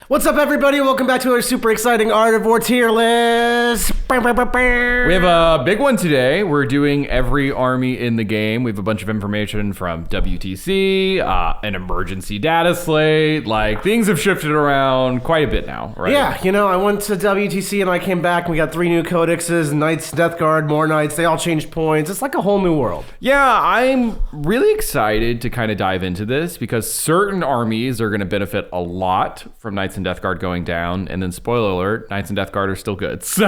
What's up, everybody? Welcome back to our super exciting Art of War tier list. We have a big one today. We're doing every army in the game. We have a bunch of information from WTC, an emergency data slate. Like, things have shifted around quite a bit now, right? Yeah, you know, I went to WTC and I came back and we got 3 new codexes, Knights, Death Guard, more Knights. They all changed points. It's like a whole new world. Yeah, I'm really excited to kind of dive into this because certain armies are going to benefit a lot from Knights and Death Guard going down. And then, spoiler alert, Knights and Death Guard are still good. So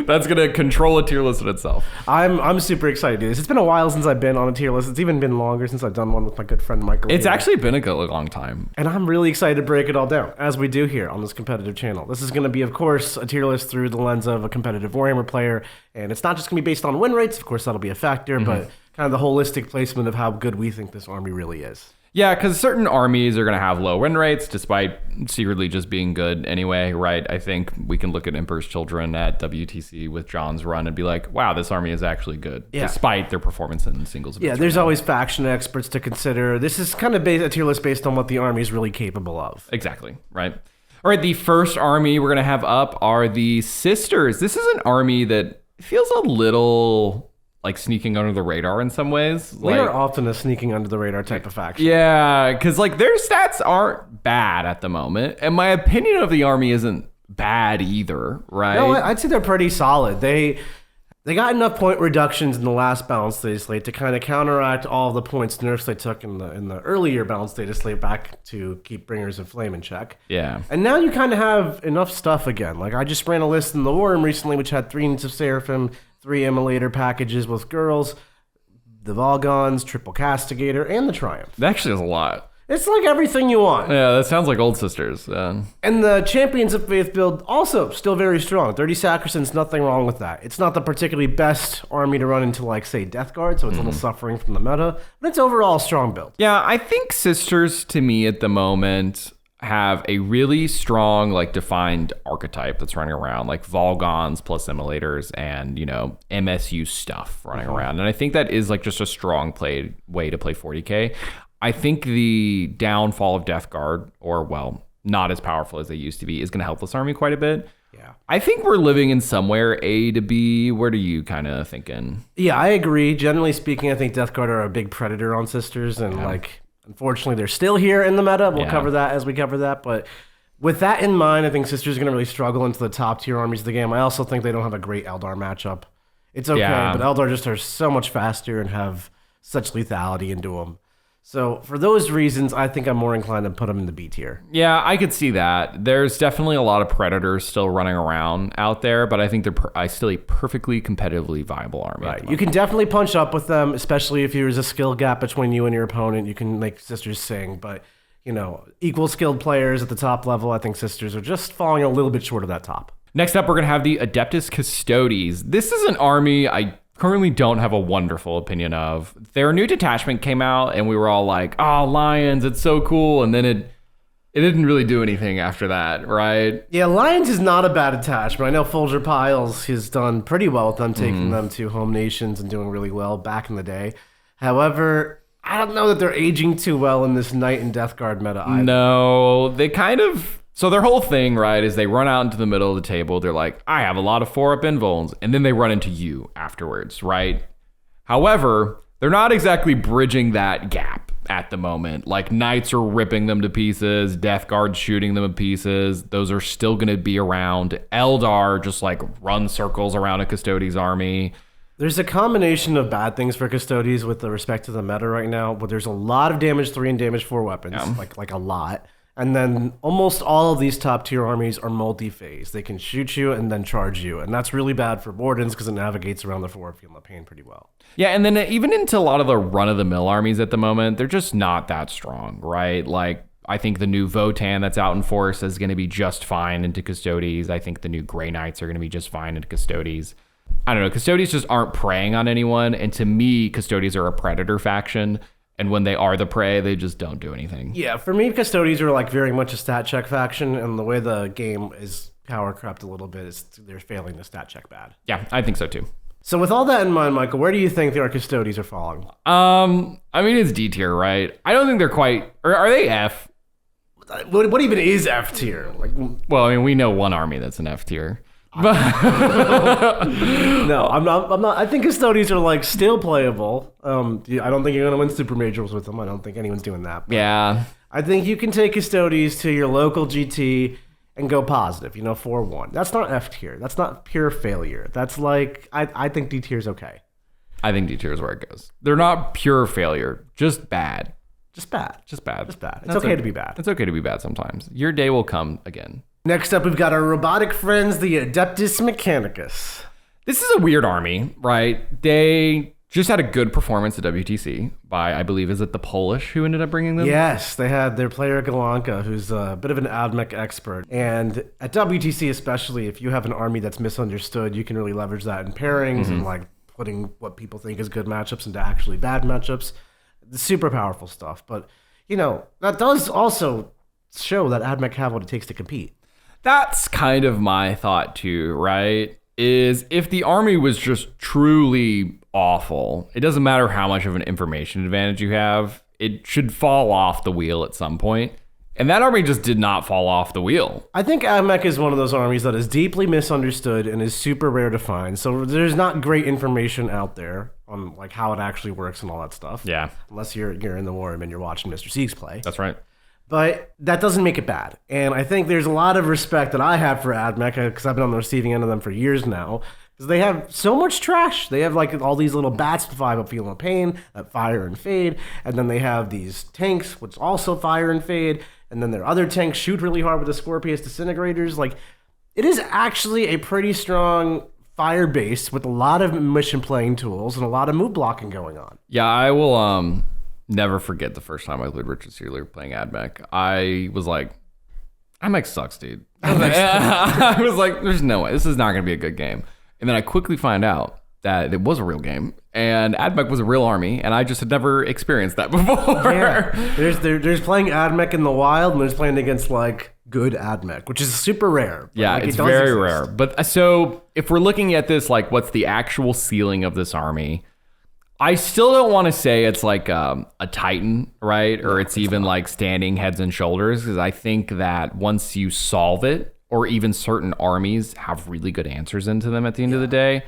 that's going to control a tier list in itself. I'm super excited to do this. It's been a while since I've been on a tier list. It's even been longer since I've done one with my good friend Michael. It's actually been a good long time. And I'm really excited to break it all down, as we do here on this competitive channel. This is going to be, of course, a tier list through the lens of a competitive Warhammer player. And it's not just going to be based on win rates. Of course, that'll be a factor, but kind of the holistic placement of how good we think this army really is. Yeah, because certain armies are going to have low win rates despite secretly just being good anyway, right? I think we can look at Emperor's Children at WTC with John's run and be like, wow, this army is actually good, despite their performance in singles. Yeah, there's always faction experts to consider. This is kind of a tier list based on what the army is really capable of. Exactly, right? All right, the first army we're going to have up are the Sisters. This is an army that feels a little like sneaking under the radar in some ways. They are often a sneaking under the radar type of faction. Yeah, because like their stats aren't bad at the moment. And my opinion of the army isn't bad either, right? No, I'd say they're pretty solid. They got enough point reductions in the last Balanced Data Slate to kind of counteract all the points nerfs they took in the earlier Balanced Data Slate back to keep Bringers of Flame in check. Yeah. And now you kind of have enough stuff again. Like I just ran a list in the War Room recently, which had 3 Knights of Seraphim, 3 Immolator packages with girls, the Volgons, Triple Castigator, and the Triumph. That actually is a lot. It's like everything you want. Yeah, that sounds like Old Sisters. And the Champions of Faith build also still very strong. 30 Sacrosands, nothing wrong with that. It's not the particularly best army to run into, like, say, Death Guard, so it's a little suffering from the meta, but it's overall a strong build. Yeah, I think Sisters, to me, at the moment, have a really strong, like, defined archetype that's running around, like Volgons plus Immolators and, you know, MSU stuff running around. And I think that is, like, just a strong way to play 40k. I think the downfall of Death Guard, or, well, not as powerful as they used to be, is going to help this army quite a bit. Yeah. I think we're living in somewhere A to B. Where do you kind of thinking? Yeah, I agree. Generally speaking, I think Death Guard are a big predator on Sisters, and, like, unfortunately, they're still here in the meta. We'll cover that as we cover that, but with that in mind, I think Sisters are going to really struggle into the top tier armies of the game. I also think they don't have a great Eldar matchup. It's okay, but Eldar just are so much faster and have such lethality into them. So for those reasons, I think I'm more inclined to put them in the B tier. Yeah, I could see that. There's definitely a lot of predators still running around out there, but I think they're still a perfectly competitively viable army. Right. You can definitely punch up with them, especially if there's a skill gap between you and your opponent. You can make Sisters sing, but you know, equal skilled players at the top level, I think Sisters are just falling a little bit short of that top. Next up, we're going to have the Adeptus Custodes. This is an army I currently don't have a wonderful opinion of. Their new detachment came out and we were all like, oh, Lions, it's so cool. And then it didn't really do anything after that, right? Yeah, Lions is not a bad attachment. I know Folger Piles has done pretty well with them, taking them to home nations and doing really well back in the day. However, I don't know that they're aging too well in this Knight and Death Guard meta either. No, they kind of... So their whole thing, right, is they run out into the middle of the table. They're like, I have a lot of 4-up invulns. And then they run into you afterwards, right? However, they're not exactly bridging that gap at the moment. Like, Knights are ripping them to pieces. Death Guard's shooting them to pieces. Those are still going to be around. Eldar just, like, run circles around a Custodes army. There's a combination of bad things for Custodes with respect to the meta right now. But there's a lot of damage 3 and damage 4 weapons. Like a lot. And then almost all of these top tier armies are multi-phase. They can shoot you and then charge you. And that's really bad for Wardens because it navigates around the forward field of pain pretty well. Yeah, and then even into a lot of the run-of-the-mill armies at the moment, they're just not that strong, right? Like, I think the new Votann that's out in force is going to be just fine into Custodes. I think the new Grey Knights are going to be just fine into Custodes. I don't know, Custodes just aren't preying on anyone. And to me, Custodes are a predator faction. And when they are the prey, they just don't do anything. Yeah, for me, Custodes are like very much a stat check faction, and the way the game is power corrupt a little bit is they're failing the stat check bad. Yeah, I think so too. So with all that in mind, Michael, where do you think our Custodes are falling? I mean, it's D tier, right? I don't think they're quite, or are they F? What even is F tier? Like, well, I mean, we know one army that's an F tier. no, I'm not. I think Custodes are like still playable. I don't think you're gonna win super majors with them. I don't think anyone's doing that. Yeah. I think you can take Custodes to your local GT and go positive. 4-1. That's not F tier. That's not pure failure. That's like I think D tier is okay. I think D tier is where it goes. They're not pure failure, just bad. Just bad. It's okay to be bad. It's okay to be bad sometimes. Your day will come again. Next up, we've got our robotic friends, the Adeptus Mechanicus. This is a weird army, right? They just had a good performance at WTC by, I believe, is it the Polish who ended up bringing them? Yes, they had their player Galanka, who's a bit of an AdMech expert. And at WTC especially, if you have an army that's misunderstood, you can really leverage that in pairings and like putting what people think is good matchups into actually bad matchups. Super powerful stuff. But, that does also show that AdMech have what it takes to compete. That's kind of my thought too, right? Is if the army was just truly awful, it doesn't matter how much of an information advantage you have, it should fall off the wheel at some point. And that army just did not fall off the wheel. I think AdMech is one of those armies that is deeply misunderstood and is super rare to find. So there's not great information out there on like how it actually works and all that stuff. Yeah. Unless you're in the war and you're watching Mr. Siegs play. That's right. But that doesn't make it bad. And I think there's a lot of respect that I have for AdMech because I've been on the receiving end of them for years now. Because they have so much trash. They have like all these little bats with 5-up Feel No Pain that fire and fade. And then they have these tanks which also fire and fade. And then their other tanks shoot really hard with the Scorpius Disintegrators. Like, it is actually a pretty strong fire base with a lot of mission playing tools and a lot of move blocking going on. Yeah, I will never forget the first time I played Richard Sealer playing AdMech. I was like, AdMech sucks, dude. I was like, there's no way. This is not going to be a good game. And then I quickly find out that it was a real game, and AdMech was a real army, and I just had never experienced that before. Yeah. There's playing AdMech in the wild, and there's playing against like good AdMech, which is super rare. Yeah, like, it's very rare. But so if we're looking at this, like what's the actual ceiling of this army? I still don't want to say it's like a Titan, right? Or it's even like standing heads and shoulders, because I think that once you solve it, or even certain armies have really good answers into them at the end of the day,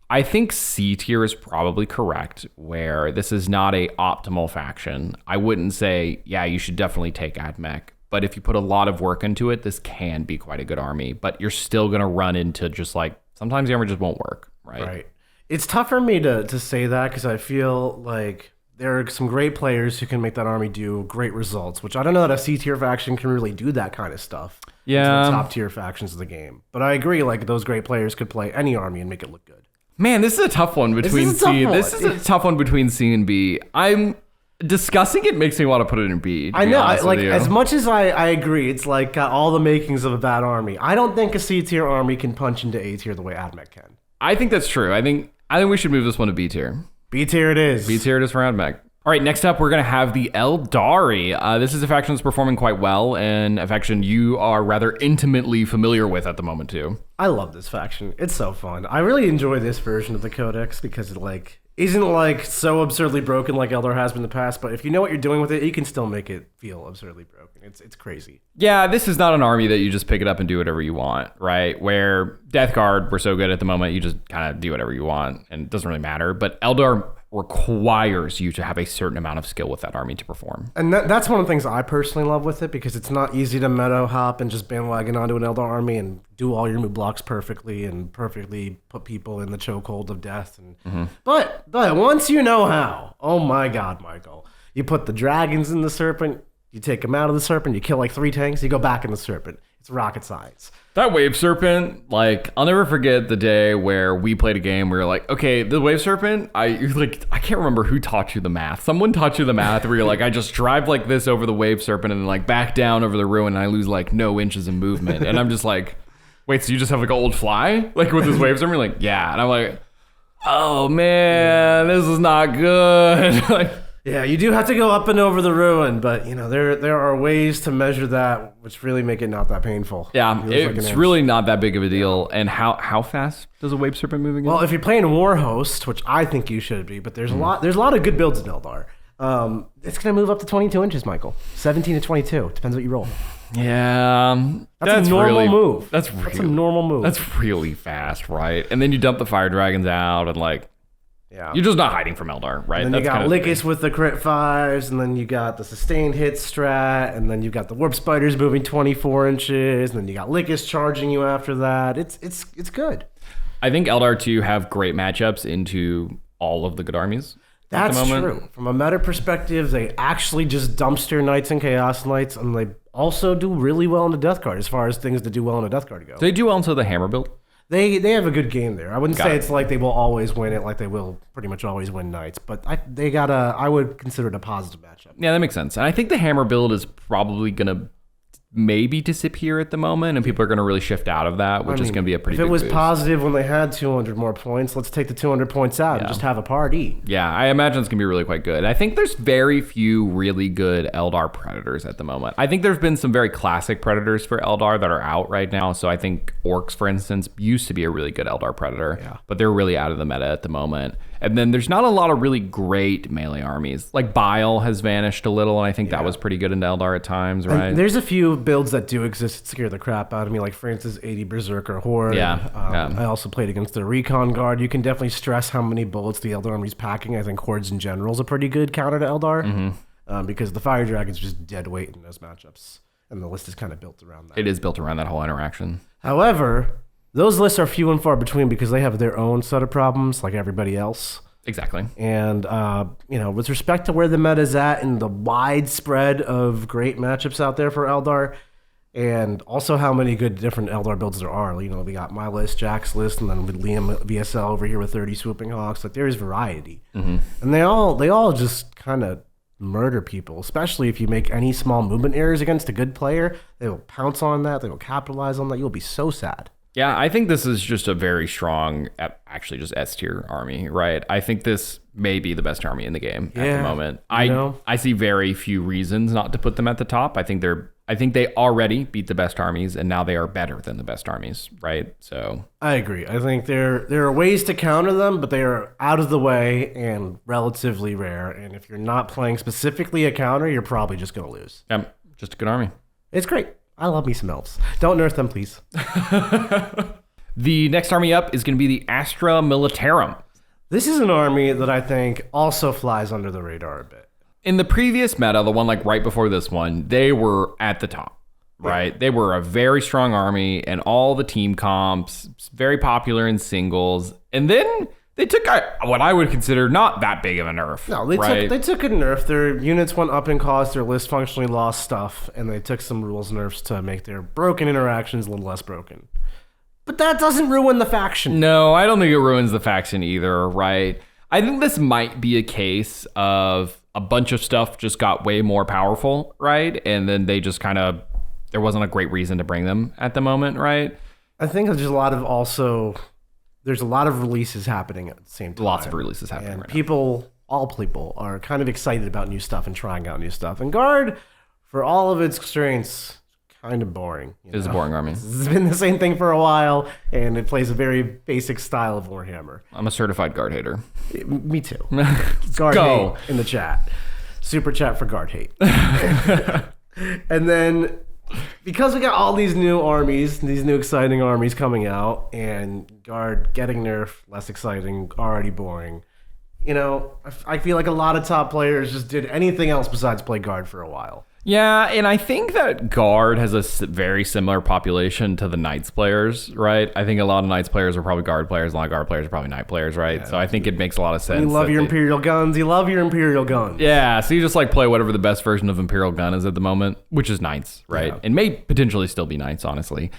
I think C tier is probably correct, where this is not a optimal faction. I wouldn't say, yeah, you should definitely take AdMech. But if you put a lot of work into it, this can be quite a good army. But you're still going to run into just like, sometimes the army just won't work, right? Right. It's tough for me to say that because I feel like there are some great players who can make that army do great results, which I don't know that a C tier faction can really do that kind of stuff. Yeah. It's the top tier factions of the game. But I agree, like those great players could play any army and make it look good. Man, this is a tough one between C. This is a tough one between C and B. I'm discussing it makes me want to put it in B. I know, like as much as I agree, it's like got all the makings of a bad army. I don't think a C tier army can punch into A tier the way AdMech can. I think that's true. I think we should move this one to B tier. B tier it is. B tier it is for AdMech. All right, next up, we're going to have the Aeldari. This is a faction that's performing quite well, and a faction you are rather intimately familiar with at the moment, too. I love this faction. It's so fun. I really enjoy this version of the Codex because it, like, isn't, like, so absurdly broken like Eldar has been in the past, but if you know what you're doing with it, you can still make it feel absurdly broken. It's crazy. Yeah, this is not an army that you just pick it up and do whatever you want, right? Where Death Guard, we're so good at the moment, you just kind of do whatever you want, and it doesn't really matter. But Eldar requires you to have a certain amount of skill with that army to perform. And that's one of the things I personally love with it, because it's not easy to meta hop and just bandwagon onto an Eldar army and do all your move blocks perfectly and perfectly put people in the chokehold of death. And but once you know how, oh my God, Michael, you put the dragons in the serpent, you take them out of the serpent, you kill like 3 tanks, you go back in the serpent. It's rocket science. That wave serpent, like, I'll never forget the day where we played a game where you're like, okay, the wave serpent, I can't remember who taught you the math. Someone taught you the math where you're like, I just drive like this over the wave serpent and then like back down over the ruin and I lose like no inches in movement. And I'm just like, wait, so you just have like an old fly? Like with this wave serpent? You're like, yeah. And I'm like, oh man, this is not good. Like, yeah, you do have to go up and over the ruin, but you know there are ways to measure that which really make it not that painful. Yeah, it's really not that big of a deal. And how fast does a wave serpent move again? Well, if you're playing War Host, which I think you should be, but there's a lot of good builds in Eldar. It's going to move up to 22 inches, Michael. 17 to 22. Depends what you roll. Yeah. That's a normal move. That's a normal move. That's really fast, right? And then you dump the fire dragons out and like, yeah. You're just not hiding from Eldar, right? And then you got Lycus with the crit 5s, and then you got the sustained hit strat, and then you got the warp spiders moving 24 inches, and then you got Lycus charging you after that. It's good. I think Eldar 2 have great matchups into all of the good armies. That's true. From a meta perspective, they actually just dumpster Knights and Chaos Knights, and they also do really well in the Death Guard as far as things to do well in the Death Guard go. So they do well into the Hammer build? They have a good game there. I wouldn't say it's like they will always win it, like they will pretty much always win Knights, but I would consider it a positive matchup. Yeah, that makes sense. And I think the Hammer build is probably going to maybe disappear at the moment, and people are going to really shift out of that, which is going to be a pretty big boost. If it was positive when they had 200 more points, let's take the 200 points out and just have a party. Yeah, I imagine it's going to be really quite good. And I think there's very few really good Eldar Predators at the moment. I think there's been some very classic Predators for Eldar that are out right now. So I think Orks, for instance, used to be a really good Eldar Predator, but they're really out of the meta at the moment. And then there's not a lot of really great melee armies. Like Bile has vanished a little, and I think that was pretty good into Eldar at times, right? And there's a few builds that do exist that scare the crap out of me, like France's 80 Berserker Horde. I also played against the Recon Guard. You can definitely stress how many bullets the Eldar army's packing. I think Hordes in general is a pretty good counter to Eldar, because the Fire Dragon's just dead weight in those matchups, and the list is kind of built around that. It is built around that whole interaction. However, those lists are few and far between because they have their own set of problems like everybody else. Exactly. And, with respect to where the meta's at and the widespread of great matchups out there for Eldar, and also how many good different Eldar builds there are. We got my list, Jack's list, and then with Liam VSL over here with 30 Swooping Hawks. Like, there is variety. And they all just kind of murder people, especially if you make any small movement errors against a good player. They will pounce on that. They will capitalize on that. You'll be so sad. Yeah, I think this is just a very strong, actually just S-tier army, right? I think this may be the best army in the game at the moment. I see very few reasons not to put them at the top. I think they already beat the best armies, and now they are better than the best armies, right? So I agree. I think there are ways to counter them, but they are out of the way and relatively rare. And if you're not playing specifically a counter, you're probably just going to lose. Yep, just a good army. It's great. I love me some elves. Don't nerf them, please. The next army up is going to be the Astra Militarum. This is an army that I think also flies under the radar a bit. In the previous meta, the one like right before this one, they were at the top, right? They were a very strong army and all the team comps, very popular in singles. And then they took what I would consider not that big of a nerf. No, they took a nerf. Their units went up in cost. Their list functionally lost stuff, and they took some rules nerfs to make their broken interactions a little less broken. But that doesn't ruin the faction. No, I don't think it ruins the faction either, right? I think this might be a case of a bunch of stuff just got way more powerful, right? And then they just there wasn't a great reason to bring them at the moment, right? I think there's a lot of releases happening at the same time. Lots of releases happening right now. All people are kind of excited about new stuff and trying out new stuff. And Guard, for all of its strengths, kind of boring. It is a boring army. It's been the same thing for a while, and it plays a very basic style of Warhammer. I'm a certified Guard hater. Me too. Guard hate in the chat. Super chat for Guard hate. And then, because we got all these new armies, these new exciting armies coming out, and Guard getting nerfed, less exciting, already boring, I feel like a lot of top players just did anything else besides play Guard for a while. Yeah, and I think that Guard has a very similar population to the Knights players, right? I think a lot of Knights players are probably Guard players, a lot of Guard players are probably Knight players, right? Yeah, so I think it makes a lot of sense. You love your Imperial guns. You love your Imperial guns. Yeah, so you just play whatever the best version of Imperial gun is at the moment, which is Knights, right? Yeah. And may potentially still be Knights, honestly.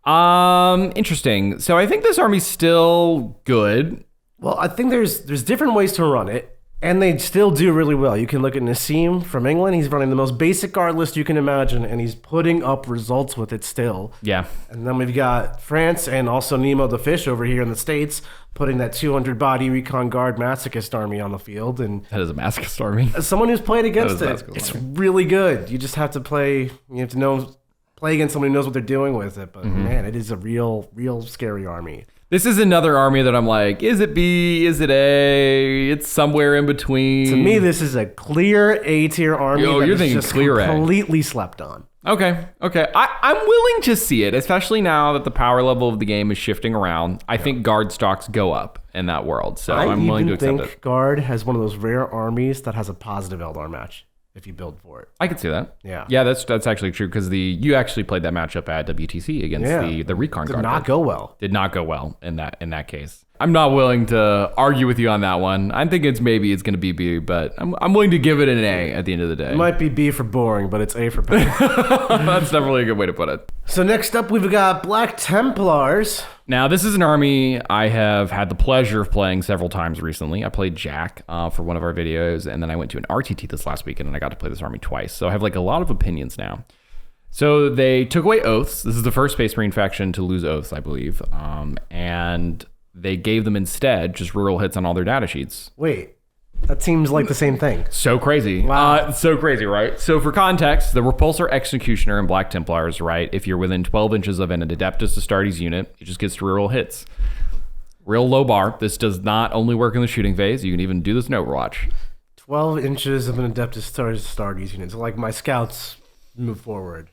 Interesting. So I think this army's still good. Well, I think there's different ways to run it. And they still do really well. You can look at Nassim from England. He's running the most basic Guard list you can imagine, and he's putting up results with it still. Yeah. And then we've got France and also Nemo the Fish over here in the States putting that 200-body Recon Guard Masochist army on the field. And that is a Masochist army. As someone who's played against it, it's really good. You just have to play against someone who knows what they're doing with it. But man, it is a real scary army. This is another army that I'm like, is it B? Is it A? It's somewhere in between. To me, this is a clear A tier army. You're thinking just clear A. Completely slept on. Okay. I'm willing to see it, especially now that the power level of the game is shifting around. I think guard stocks go up in that world, so I'm willing to accept it. I think guard has one of those rare armies that has a positive Eldar match if you build for it. I could see that. Yeah. Yeah, that's actually true because you actually played that matchup at WTC against the Recon guard. Did not go well. Did not go well in that case. I'm not willing to argue with you on that one. I think it's going to be B, but I'm willing to give it an A at the end of the day. It might be B for boring, but it's A for better. That's definitely a good way to put it. So next up, we've got Black Templars. Now, this is an army I have had the pleasure of playing several times recently. I played Jack for one of our videos, and then I went to an RTT this last weekend, and I got to play this army twice. So I have like a lot of opinions now. So they took away oaths. This is the first Space Marine faction to lose oaths, I believe. And they gave them instead just reroll hits on all their data sheets. Wait, that seems like the same thing. So crazy. Wow. So crazy, right? So for context, the Repulsor Executioner in Black Templars, right? If you're within 12 inches of an Adeptus Astartes unit, it just gets to reroll hits. Real low bar. This does not only work in the shooting phase. You can even do this in Overwatch. 12 inches of an Adeptus Astartes unit. So like my scouts move forward.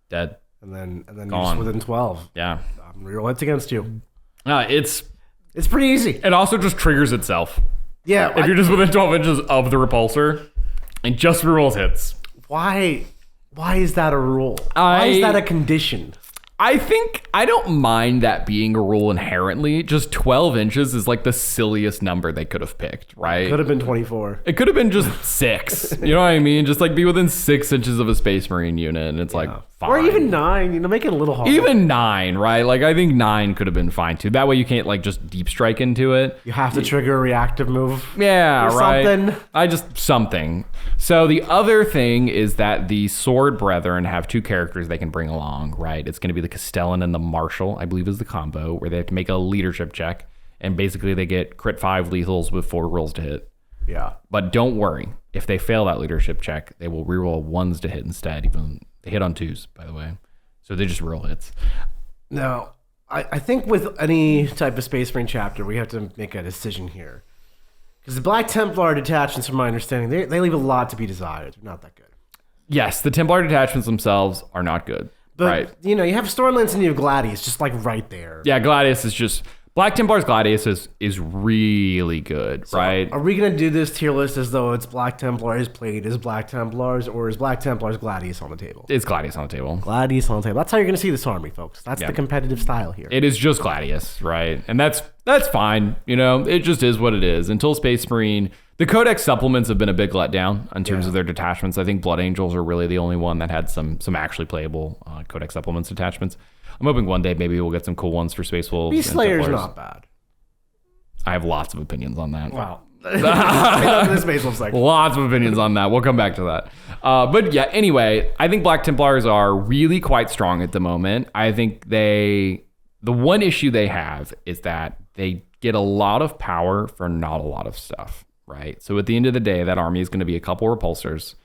Dead. And then you're just within 12. Yeah. Reroll hits against you. It's pretty easy. It also just triggers itself. Yeah. If you're just within 12 inches of the repulsor, it just rerolls hits. Why is that a rule? Why is that a condition? I think I don't mind that being a rule inherently. Just 12 inches is like the silliest number they could have picked, right? Could have been 24. It could have been just 6. You know what I mean? Just like be within 6 inches of a Space Marine unit, and it's like fine. Or even 9. Make it a little harder. Even 9, right? Like I think 9 could have been fine too. That way you can't like just deep strike into it. You have to trigger a reactive move. Yeah, or right. Something. Something. So the other thing is that the Sword Brethren have 2 characters they can bring along, right? It's going to be the Castellan and the Marshal, I believe is the combo, where they have to make a leadership check, and basically they get crit 5 lethals with 4 rolls to hit. Yeah. But don't worry. If they fail that leadership check, they will reroll 1s to hit instead. Even they hit on 2s, by the way. So they just roll hits. Now, I think with any type of Space Marine chapter, we have to make a decision here. Because the Black Templar detachments, from my understanding, they leave a lot to be desired. They're not that good. Yes, the Templar detachments themselves are not good. But, right. You have Stormlands and you have Gladius just like right there. Yeah, Gladius is just... Black Templars Gladius is really good, so right? Are we going to do this tier list as though it's Black Templars played as Black Templars, or is Black Templars Gladius on the table? It's Gladius on the table. Gladius on the table. That's how you're going to see this army, folks. That's the competitive style here. It is just Gladius, right? And that's fine. It just is what it is. Until Space Marine... The Codex supplements have been a big letdown in terms of their detachments. I think Blood Angels are really the only one that had some actually playable Codex supplements detachments. I'm hoping one day maybe we'll get some cool ones for Space Wolves. Beast Slayer's not bad. I have lots of opinions on that. Wow. Lots of opinions on that. We'll come back to that. But yeah, anyway, I think Black Templars are really quite strong at the moment. I think the one issue they have is that they get a lot of power for not a lot of stuff. Right. So at the end of the day, that army is going to be a couple repulsors,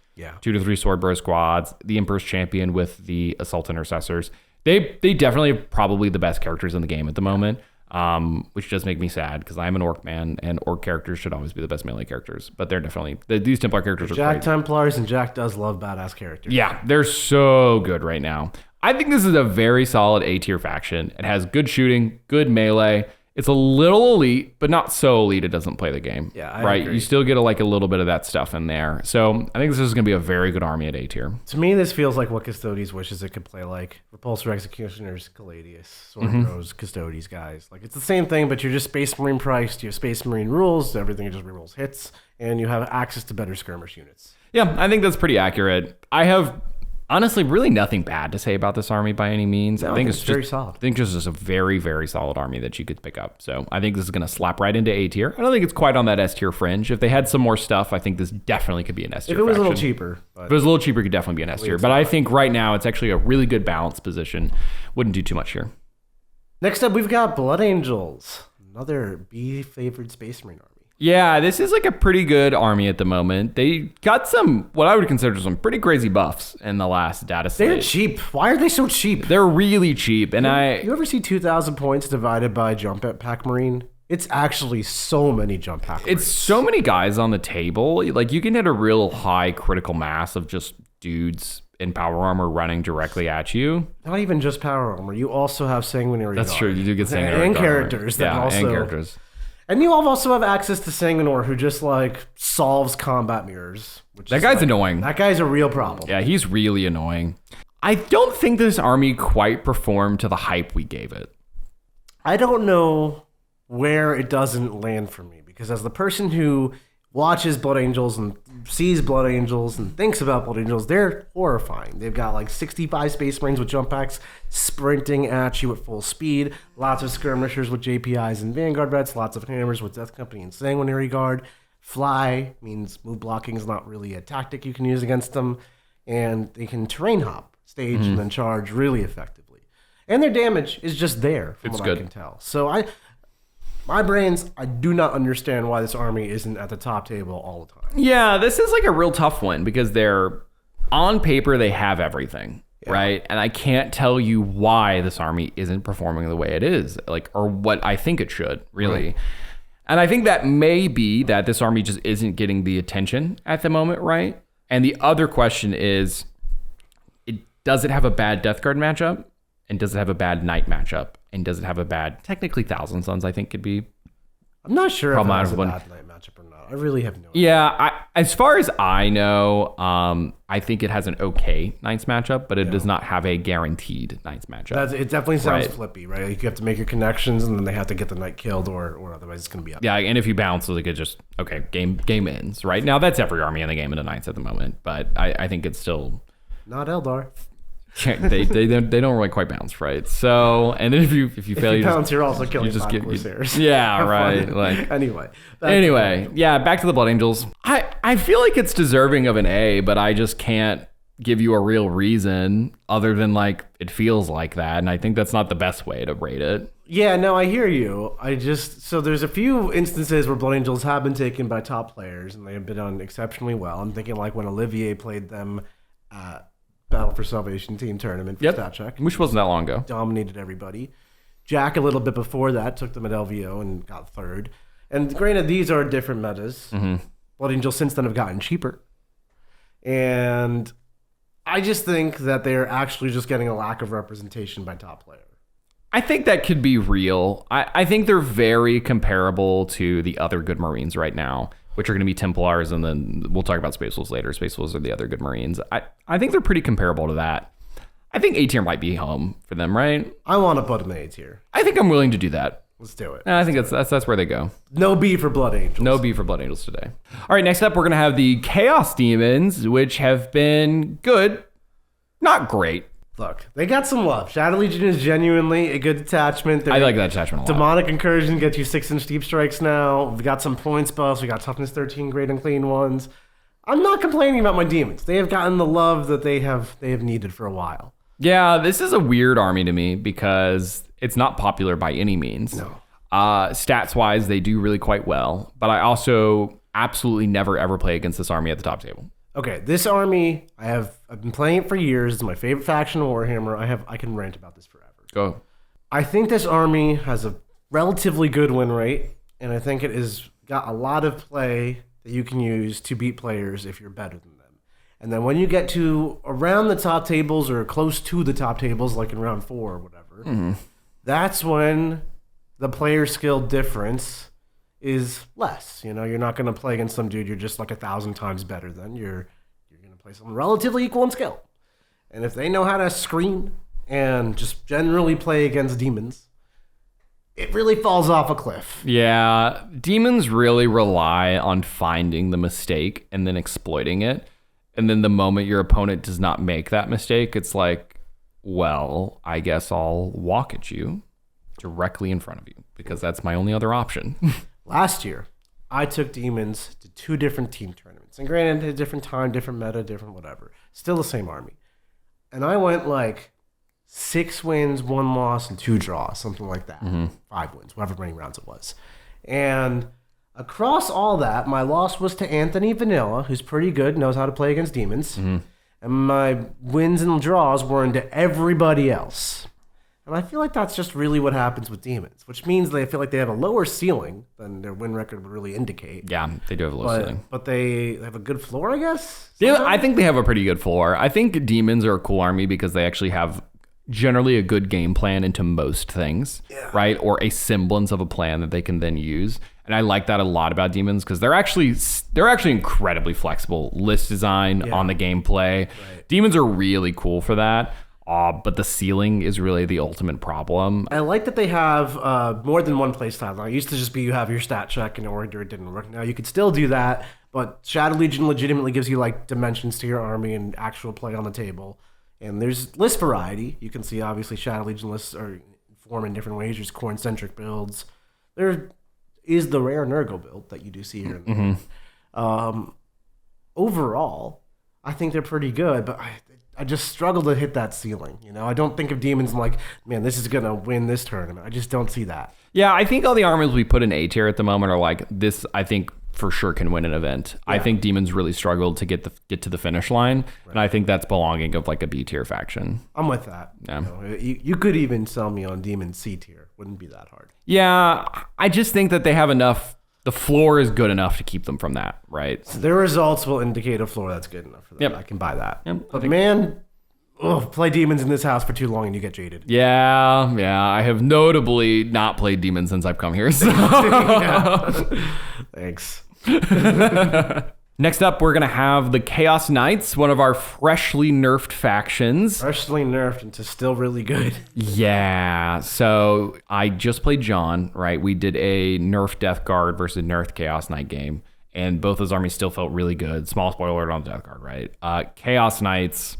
2 to 3 sword bro squads, the Emperor's Champion with the Assault Intercessors. They definitely are probably the best characters in the game at the moment, which does make me sad because I'm an Orc man, and Orc characters should always be the best melee characters. But they're definitely these Templar characters are Jack great. Templars, and Jack does love badass characters. Yeah, they're so good right now. I think this is a very solid A tier faction. It has good shooting, good melee. It's a little elite, but not so elite it doesn't play the game. Yeah, I right? agree. You still get a little bit of that stuff in there. So I think this is going to be a very good army at A tier. To me, this feels like what Custodes wishes it could play like. Repulsor Executioners, Caladius, Sword Bros, Custodes guys. Like, it's the same thing, but you're just Space Marine priced. You have Space Marine rules. Everything just rerolls hits. And you have access to better skirmish units. Yeah, I think that's pretty accurate. I have... honestly, really nothing bad to say about this army by any means. No, I think it's very solid. I think it's just a very, very solid army that you could pick up. So I think this is going to slap right into A tier. I don't think it's quite on that S tier fringe. If they had some more stuff, I think this definitely could be an S tier. If it was faction. a little cheaper. If it was a little cheaper, it could definitely be an S tier. But I think right now it's actually a really good balanced position. Wouldn't do too much here. Next up, we've got Blood Angels. Another B-favored Space Marine army. Yeah, this is like a pretty good army at the moment. They got some, what I would consider some pretty crazy buffs in the last data slate. They're cheap. Why are they so cheap? They're really cheap. And You ever see 2,000 points divided by jump pack marine? It's actually so many jump pack marines. It's so many guys on the table. Like, you can hit a real high critical mass of just dudes in power armor running directly at you. Not even just power armor. You also have sanguinary That's guard. true. You do get sanguinary and guard. characters that also. And characters. And you also have access to Sanguinor, who just like solves combat mirrors. That guy's annoying. That guy's a real problem. Yeah, he's really annoying. I don't think this army quite performed to the hype we gave it. I don't know where it doesn't land for me, because as the person who watches Blood Angels and sees Blood Angels and thinks about Blood Angels, they're horrifying. They've got like 65 Space Marines with jump packs sprinting at you at full speed, lots of skirmishers with JPIs and Vanguard vets, lots of hammers with Death Company and Sanguinary Guard. Fly means move blocking is not really a tactic you can use against them, and they can terrain hop, stage, and then charge really effectively. And their damage is just there, from what I can tell. So my brains, I do not understand why this army isn't at the top table all the time. Yeah, this is like a real tough one because they're on paper, they have everything, right? And I can't tell you why this army isn't performing the way it is, like, or what I think it should, really. Right. And I think that may be that this army just isn't getting the attention at the moment, right? And the other question is, does it have a bad Death Guard matchup? And does it have a bad Knight matchup? And does it have a bad, technically Thousand Sons, I think could be. I'm not sure if it has a bad Knight matchup or not. I really have no idea. Yeah, as far as I know, I think it has an okay Knights matchup, but it does not have a guaranteed Knights matchup. It definitely sounds flippy, right? Like you have to make your connections, and then they have to get the Knight killed, or otherwise it's going to be up. Yeah, and if you bounce, like it just, okay, game ends, right? Now, that's every army in the game of the Knights at the moment, but I think it's still. Not Eldar. they don't really quite bounce, right? So, and then if you fail, you bounce, you're also killing Corsairs. Yeah, right. Like anyway, yeah. Back to the Blood Angels. I feel like it's deserving of an A, but I just can't give you a real reason other than like it feels like that, and I think that's not the best way to rate it. Yeah, no, I hear you. So there's a few instances where Blood Angels have been taken by top players, and they have been done exceptionally well. I'm thinking like when Olivier played them at Battle for Salvation team tournament for StatCheck. Which wasn't that long ago. Dominated everybody. Jack, a little bit before that, took them at LVO and got third. And granted, these are different metas. Blood Angels since then have gotten cheaper. And I just think that they're actually just getting a lack of representation by top player. I think that could be real. I think they're very comparable to the other good Marines right now, which are going to be Templars, and then we'll talk about Space Wolves later. Space Wolves are the other good Marines. I think they're pretty comparable to that. I think A tier might be home for them, right? I want to put them in A tier. I think I'm willing to do that. Let's do it. I think that's where they go. No B for Blood Angels. No B for Blood Angels today. All right, next up, we're going to have the Chaos Demons, which have been good, not great. Look, they got some love. Shadow Legion is genuinely a good detachment. I like that detachment a lot. Demonic Incursion gets you 6-inch deep strikes now. We got some points buffs. We got toughness 13 great and clean ones. I'm not complaining about my demons. They have gotten the love that they have needed for a while. Yeah, this is a weird army to me because it's not popular by any means. No. Stats-wise, they do really quite well, but I also absolutely never ever play against this army at the top table. Okay, this army, I've been playing it for years. It's my favorite faction of Warhammer. I can rant about this forever. Go. I think this army has a relatively good win rate, and I think it has got a lot of play that you can use to beat players if you're better than them. And then when you get to around the top tables or close to the top tables, like in round 4 or whatever, that's when the player skill difference is less. You know, you're not going to play against some dude you're just like 1,000 times better than. You're going to play someone relatively equal in skill. And if they know how to screen and just generally play against demons, it really falls off a cliff. Yeah, demons really rely on finding the mistake and then exploiting it. And then the moment your opponent does not make that mistake, it's like, well, I guess I'll walk at you directly in front of you because that's my only other option. Last year, I took demons to 2 different team tournaments. And granted, a different time, different meta, different whatever. Still the same army. And I went like 6 wins, 1 loss, and 2 draws, something like that. 5 wins, however many rounds it was. And Across all that, my loss was to Anthony Vanilla, who's pretty good, knows how to play against demons. And my wins and draws were into everybody else. And I feel like that's just really what happens with demons, which means they feel like they have a lower ceiling than their win record would really indicate. Yeah, they do have a low ceiling. But they have a good floor, I guess? Yeah, I think they have a pretty good floor. I think demons are a cool army because they actually have generally a good game plan into most things, right? Or a semblance of a plan that they can then use. And I like that a lot about demons because they're actually incredibly flexible. List design on the gameplay. Right. Demons are really cool for that. But the ceiling is really the ultimate problem. I like that they have more than one playstyle. Now, it used to just be you have your stat check and order it didn't work. Now you could still do that, but Shadow Legion legitimately gives you like dimensions to your army and actual play on the table. And there's list variety. You can see obviously Shadow Legion lists are formed in different ways. There's Khorne-centric builds. There is the rare Nurgle build that you do see here. Overall, I think they're pretty good, but I just struggle to hit that ceiling. You know, I don't think of demons like, man, this is gonna win this tournament. I just don't see that. Yeah, I think all the armies we put in A tier at the moment are like this. I think for sure can win an event. Yeah. I think demons really struggled to get to the finish line, and I think that's belonging of like a B tier faction. I'm with that. Yeah, you could even sell me on demon C tier. Wouldn't be that hard. Yeah, I just think that they have enough. The floor is good enough to keep them from that, right? So their results will indicate a floor that's good enough for them. I can buy that. But man, play demons in this house for too long and you get jaded. Yeah. I have notably not played demons since I've come here. So. Thanks. Next up, we're going to have the Chaos Knights, one of our freshly nerfed factions. Freshly nerfed into still really good. Yeah. So I just played John, right? We did a nerf Death Guard versus nerf Chaos Knight game, and both those armies still felt really good. Small spoiler alert on the Death Guard, right? Chaos Knights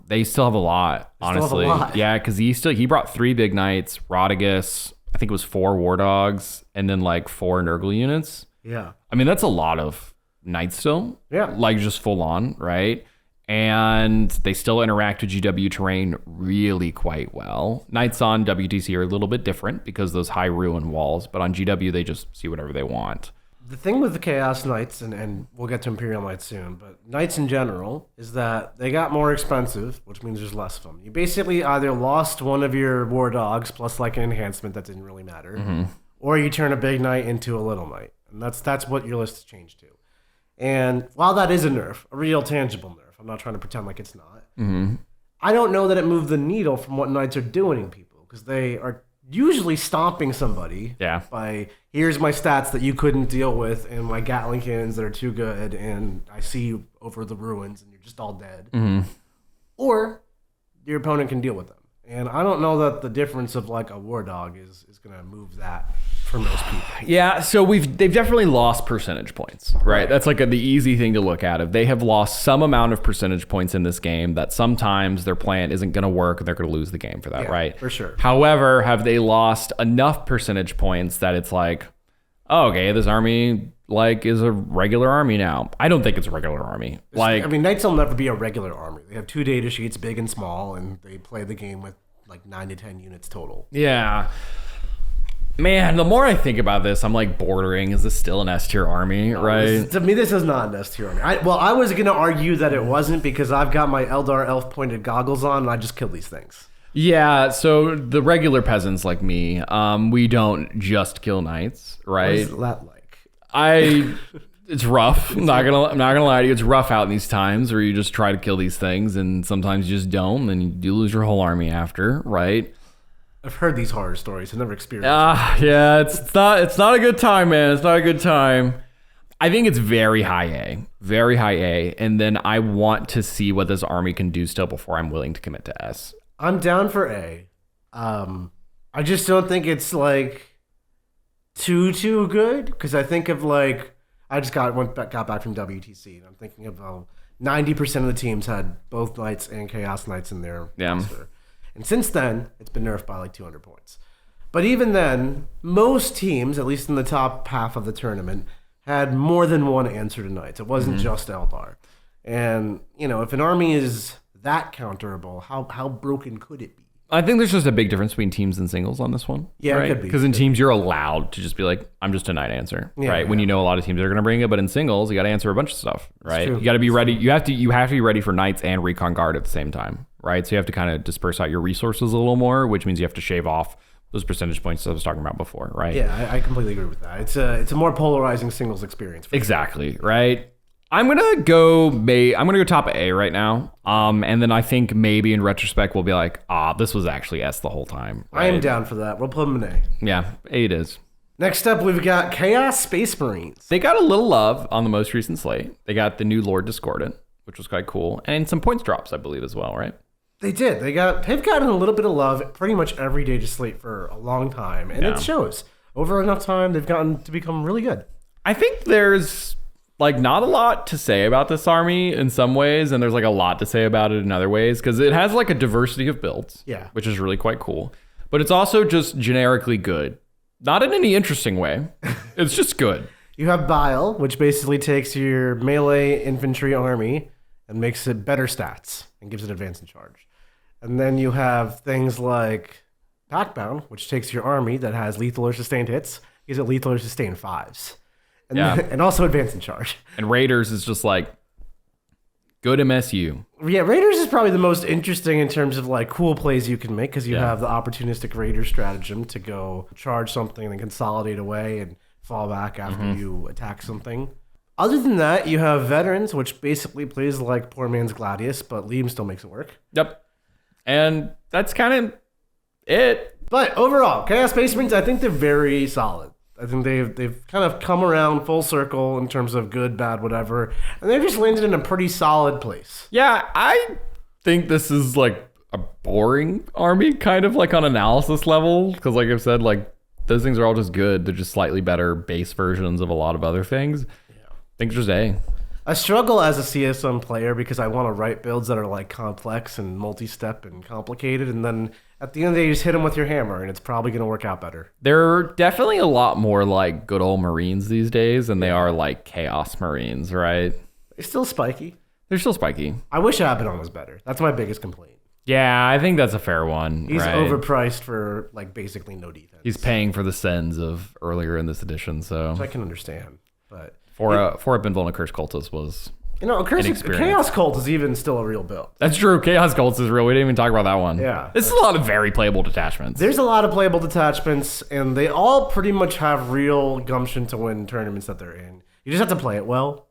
they still have a lot, honestly. Yeah, because he brought 3 big knights, Rodigus, I think it was 4 War Dogs, and then like 4 Nurgle units. Yeah. I mean, that's a lot of knights still. Yeah. Like just full on, right? And they still interact with GW terrain really quite well. Knights on WTC are a little bit different because those high ruin walls, but on GW, they just see whatever they want. The thing with the Chaos Knights, and we'll get to Imperial Knights soon, but Knights in general, is that they got more expensive, which means there's less of them. You basically either lost one of your War Dogs plus like an enhancement that didn't really matter, or you turn a big knight into a little knight. And that's what your list has changed to. And while that is a nerf, a real tangible nerf, I'm not trying to pretend like it's not, I don't know that it moved the needle from what knights are doing to people, because they are usually stomping somebody by, here's my stats that you couldn't deal with, and my Gatling cannons that are too good, and I see you over the ruins, and you're just all dead. Or your opponent can deal with them. And I don't know that the difference of like a War Dog is going to move that for most people. Yeah, so they've definitely lost percentage points, right? That's like the easy thing to look at. If they have lost some amount of percentage points in this game, that sometimes their plan isn't going to work and they're going to lose the game for that, right? For sure. However, have they lost enough percentage points that it's like, oh, okay, this army like is a regular army now? I don't think it's a regular army. Like, I mean, Knights will never be a regular army. They have 2 data sheets, big and small, and they play the game with like 9 to 10 units total. Yeah. Man, the more I think about this, I'm like bordering. Is this still an S tier army, right? To me, this is not an S tier army. I was going to argue that it wasn't because I've got my Eldar elf pointed goggles on and I just kill these things. Yeah, so the regular peasants like me, we don't just kill knights, right? What is that like? It's rough. I'm not gonna lie to you. It's rough out in these times where you just try to kill these things and sometimes you just don't, and you do lose your whole army after, right? I've heard these horror stories. I've never experienced yeah, it's not a good time, man. It's not a good time. I think it's very high A, and then I want to see what this army can do still before I'm willing to commit to S. I'm down for A. I just don't think it's like too good, because I think of like, I just got back from WTC, and I'm thinking of 90% of the teams had both Knights and Chaos Knights in their roster. And since then, it's been nerfed by like 200 points. But even then, most teams, at least in the top half of the tournament, had more than one answer to Knights. It wasn't just Eldar. And, you know, if an army is that counterable, how broken could it be? I think there's just a big difference between teams and singles on this one. Yeah, right? It could be. Because in teams, you're allowed to just be like, I'm just a Knight answer, right? When you know a lot of teams are going to bring it, but in singles, you got to answer a bunch of stuff, right? You got to be ready. You have to be ready for Knights and Recon Guard at the same time, right? So you have to kind of disperse out your resources a little more, which means you have to shave off those percentage points that I was talking about before, right? Yeah, I completely agree with that. It's a more polarizing singles experience. Exactly, right? I'm gonna go top A right now, and then I think maybe in retrospect we'll be like, this was actually S the whole time. Right? I am down for that. We'll put them in A. Yeah, A it is. Next up, we've got Chaos Space Marines. They got a little love on the most recent slate. They got the new Lord Discordant, which was quite cool, and some points drops, I believe, as well, right? They did. They've gotten a little bit of love pretty much every day to slate for a long time, and it shows. Over enough time, they've gotten to become really good. I think there's not a lot to say about this army in some ways, and there's a lot to say about it in other ways, because it has a diversity of builds, which is really quite cool. But it's also just generically good. Not in any interesting way. It's just good. You have Bile, which basically takes your melee infantry army and makes it better stats and gives it advance and charge. And then you have things like Packbound, which takes your army that has lethal or sustained hits, gives it lethal or sustained 5s. And also advance and charge. And Raiders is just good MSU. Yeah, Raiders is probably the most interesting in terms of cool plays you can make, because you have the opportunistic Raider stratagem to go charge something and consolidate away and fall back after you attack something. Other than that, you have Veterans, which basically plays like poor man's Gladius, but Liam still makes it work. Yep. And that's kind of it. But overall, Chaos Space Marines, I think they're very solid. I think they've kind of come around full circle in terms of good, bad, whatever. And they've just landed in a pretty solid place. Yeah, I think this is a boring army, kind of on analysis level. Because like I've said, those things are all just good. They're just slightly better base versions of a lot of other things. Yeah. I think it's just A. I struggle as a CSM player because I want to write builds that are complex and multi-step and complicated, and then at the end of the day, you just hit them with your hammer, and it's probably going to work out better. They're definitely a lot more good old Marines these days than they are Chaos Marines, right? They're still spiky. They're still spiky. I wish Abaddon was better. That's my biggest complaint. Yeah, I think that's a fair one. He's overpriced for basically no defense. He's paying for the sends of earlier in this edition, so which I can understand, but. For a Benvolna Curse Cultist was Chaos Cult is even still a real build. That's true. Chaos Cults is real. We didn't even talk about that one. Yeah. This is a lot of very playable detachments. There's a lot of playable detachments, and they all pretty much have real gumption to win tournaments that they're in. You just have to play it well.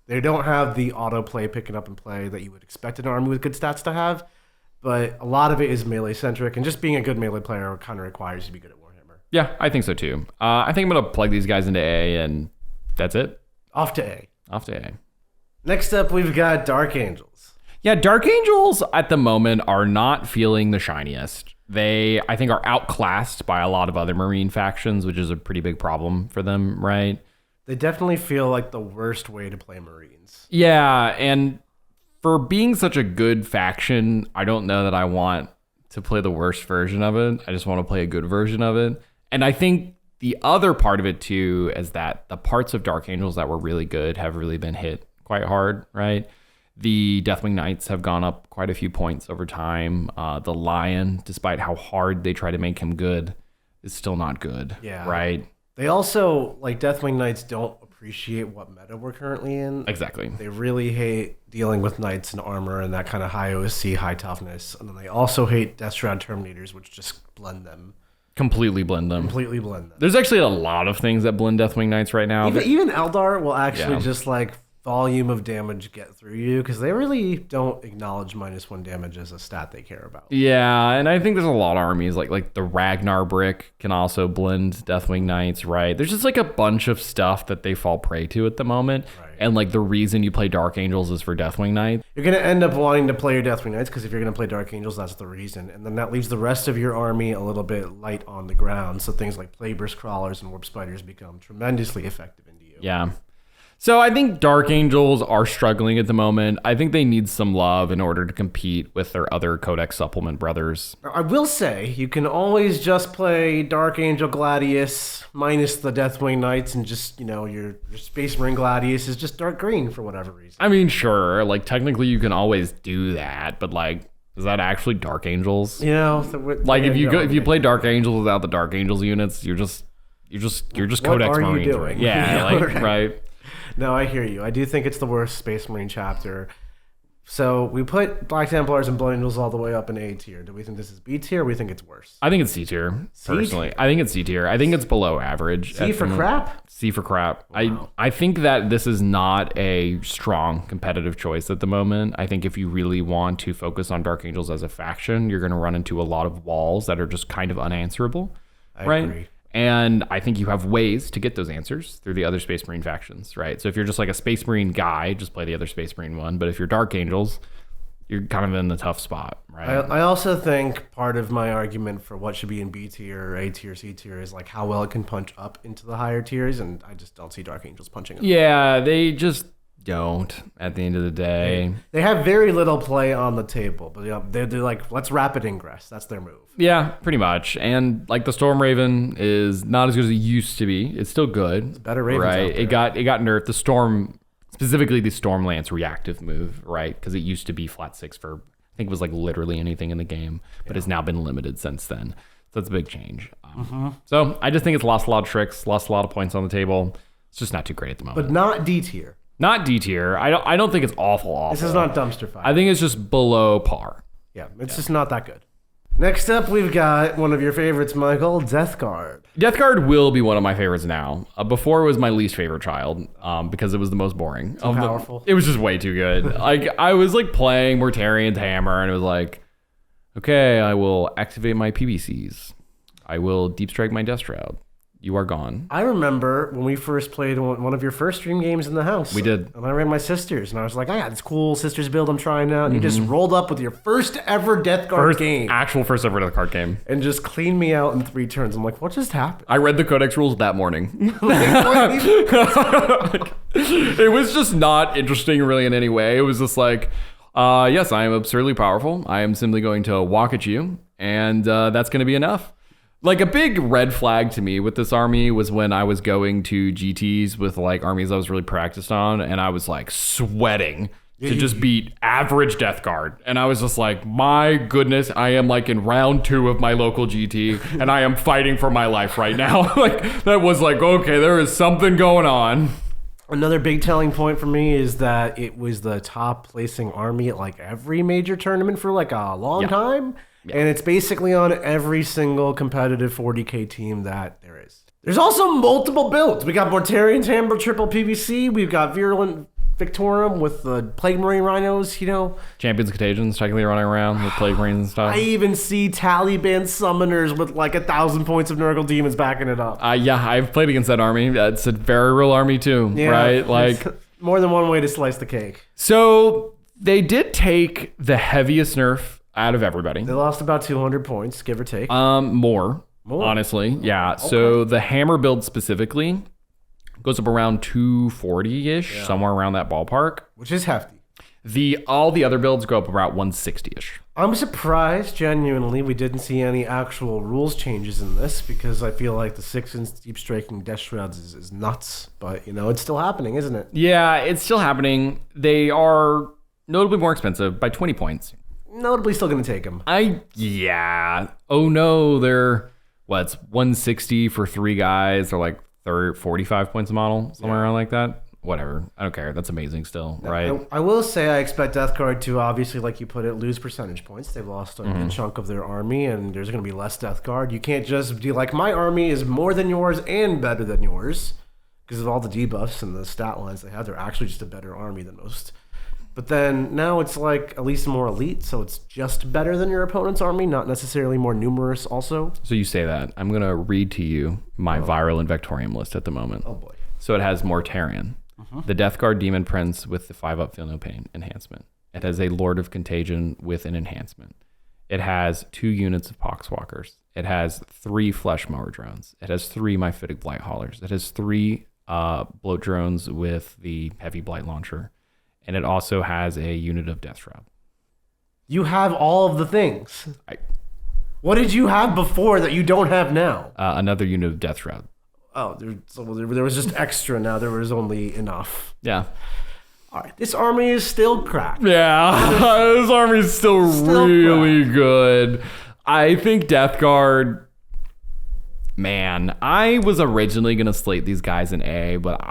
They don't have the auto-play picking up and play that you would expect an army with good stats to have, but a lot of it is melee-centric, and just being a good melee player kind of requires you to be good at Warhammer. Yeah, I think so too. I think I'm going to plug these guys into A, and that's it. Off to A. Next up, we've got Dark Angels. Yeah, Dark Angels at the moment are not feeling the shiniest. They, I think, are outclassed by a lot of other Marine factions, which is a pretty big problem for them, right? They definitely feel like the worst way to play Marines. Yeah, and for being such a good faction, I don't know that I want to play the worst version of it. I just want to play a good version of it. And I think the other part of it, too, is that the parts of Dark Angels that were really good have really been hit quite hard, right? The Deathwing Knights have gone up quite a few points over time. The Lion, despite how hard they try to make him good, is still not good, right? They also, Deathwing Knights don't appreciate what meta we're currently in. Exactly. They really hate dealing with Knights and armor and that kind of high OSC, high toughness. And then they also hate Death Shroud Terminators, which just blend them. Completely blend them. There's actually a lot of things that blend Deathwing Knights right now. Even Eldar will actually just volume of damage get through you, because they really don't acknowledge -1 damage as a stat they care about. Yeah, and I think there's a lot of armies like the Ragnar Brick can also blend Deathwing Knights, right? There's just a bunch of stuff that they fall prey to at the moment. Right. And the reason you play Dark Angels is for Deathwing Knights. You're going to end up wanting to play your Deathwing Knights, because if you're going to play Dark Angels, that's the reason. And then that leaves the rest of your army a little bit light on the ground. So things like Plagueburst Crawlers and Warp Spiders become tremendously effective into you. Yeah. So I think Dark Angels are struggling at the moment. I think they need some love in order to compete with their other Codex Supplement brothers. I will say, you can always just play Dark Angel Gladius minus the Deathwing Knights, and just, your Space Marine Gladius is just dark green for whatever reason. I mean, sure, technically you can always do that, but Is that actually Dark Angels? You know, like if you play Dark Angels without the Dark Angels units, you're just Codex Marines. Doing? Yeah, like right. No, I hear you. I do think it's the worst Space Marine chapter. So we put Black Templars and Blood Angels all the way up in A tier. Do we think this is B tier or we think it's worse? I think it's C tier, personally. I think it's C tier. I think it's below average. C for crap? C for crap. Wow. I think that this is not a strong competitive choice at the moment. I think if you really want to focus on Dark Angels as a faction, you're going to run into a lot of walls that are just kind of unanswerable. I agree. And I think you have ways to get those answers through the other Space Marine factions, right? So if you're just like a Space Marine guy, just play the other Space Marine one. But if you're Dark Angels, you're kind of in the tough spot, right? I also think part of my argument for what should be in B tier, A tier, C tier is like how well it can punch up into the higher tiers, and I just don't see Dark Angels punching up. Yeah, they just don't at the end of the day. They have very little play on the table, but they're like, let's rapid ingress. That's their move. Yeah, pretty much. And like the Storm Raven is not as good as it used to be. It's still good. It's better Ravens right? out there. It got nerfed. The Storm, specifically the Stormlance reactive move, right? Because it used to be flat 6 for, I think it was like literally anything in the game, but it's now been limited since then. So that's a big change. So I just think it's lost a lot of tricks, lost a lot of points on the table. It's just not too great at the moment. But not D tier. Not D tier. I don't think it's awful. This is not dumpster fire. I think it's just below par. Yeah, it's just not that good. Next up, we've got one of your favorites, Michael, Death Guard. Death Guard will be one of my favorites now. Before it was my least favorite child because it was the most boring. Too powerful. It was just way too good. Like I was like playing Mortarian's Hammer and it was like, okay, I will activate my PBCs. I will deep strike my Death Shroud. You are gone. I remember when we first played one of your first stream games in the house. We did. And I ran my sisters, and I was like, I got this cool sisters build I'm trying out. And you just rolled up with your first ever Death Guard game. Actual first ever Death Guard game. And just cleaned me out in 3 turns. I'm like, what just happened? I read the Codex rules that morning. It was just not interesting really in any way. It was just like, yes, I am absurdly powerful. I am simply going to walk at you, and that's going to be enough. Like a big red flag to me with this army was when I was going to GTs with like armies I was really practiced on, and I was like sweating to just beat average Death Guard. And I was just like, my goodness, I am like in round 2 of my local GT and I am fighting for my life right now. Like that was like, okay, there is something going on. Another big telling point for me is that it was the top placing army at like every major tournament for like a long time. Yeah. And it's basically on every single competitive 40k team that there is. There's also multiple builds. We got Mortarian's Hammer triple PVC. We've got Virulent Victorum with the Plague Marine Rhinos, you know. Champions Contagions technically running around with Plague Marines and stuff. I even see Taliban Summoners with like 1,000 points of Nurgle Demons backing it up. Yeah, I've played against that army. That's a very real army too, right? Like more than one way to slice the cake. So they did take the heaviest nerf out of everybody. They lost about 200 points, give or take. More, honestly. Yeah. Okay. So the hammer build specifically goes up around 240-ish, somewhere around that ballpark. Which is hefty. All the other builds go up about 160-ish. I'm surprised, genuinely, we didn't see any actual rules changes in this, because I feel like the 6-inch deep striking Death Shrouds is nuts. But, you know, it's still happening, isn't it? Yeah, it's still happening. They are notably more expensive by 20 points. Notably still going to take them. Yeah. Oh no, they're, it's 160 for 3 guys. They're like 45 points a model, somewhere around like that. Whatever. I don't care. That's amazing still, right? I will say I expect Death Guard to, obviously, like you put it, lose percentage points. They've lost a good chunk of their army, and there's going to be less Death Guard. You can't just be like, my army is more than yours and better than yours. Because of all the debuffs and the stat lines they have, they're actually just a better army than most. But then now it's like at least more elite, so it's just better than your opponent's army, not necessarily more numerous also. So you say that. I'm going to read to you my Viral Invectorium list at the moment. Oh boy. So it has Mortarian, the Death Guard Demon Prince with the 5-up Feel No Pain enhancement. It has a Lord of Contagion with an enhancement. It has 2 units of Poxwalkers. It has 3 Flesh Mower drones. It has 3 Myphitic Blight Haulers. It has 3 Bloat drones with the Heavy Blight Launcher. And it also has a unit of Death Shroud. You have all of the things. What did you have before that you don't have now? Another unit of Death Shroud. Oh, there was just extra now. There was only enough. Yeah. all right, this army is still cracked. Yeah, this army is still really good. I think Death Guard. Man, I was originally gonna slate these guys in A, but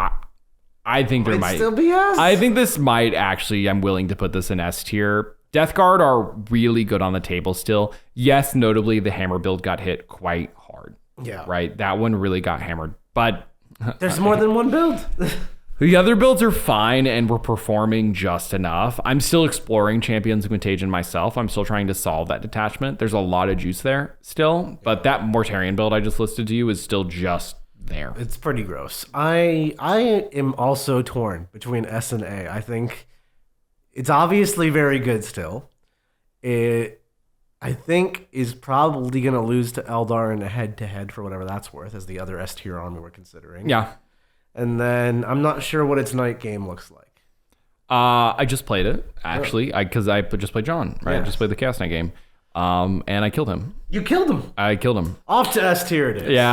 I think there might still be S. I think this might actually. I'm willing to put this in S tier. Death Guard are really good on the table still. Yes, notably the hammer build got hit quite hard. Yeah. Right. That one really got hammered, but there's more than one build. The other builds are fine and we're performing just enough. I'm still exploring Champions of Contagion myself. I'm still trying to solve that detachment. There's a lot of juice there still, but that Mortarion build I just listed to you is still just there. It's pretty gross. I am also torn between S and A. I think it's obviously very good still. It, I think, is probably going to lose to Eldar in a head-to-head for whatever that's worth as the other S-tier army we're considering. Yeah. And then I'm not sure what its night game looks like. I just played it, actually, because I just played John, right? Yes. I just played the Chaos Knight game, and I killed him. You killed him. I killed him. Off to S-tier it is. Yeah,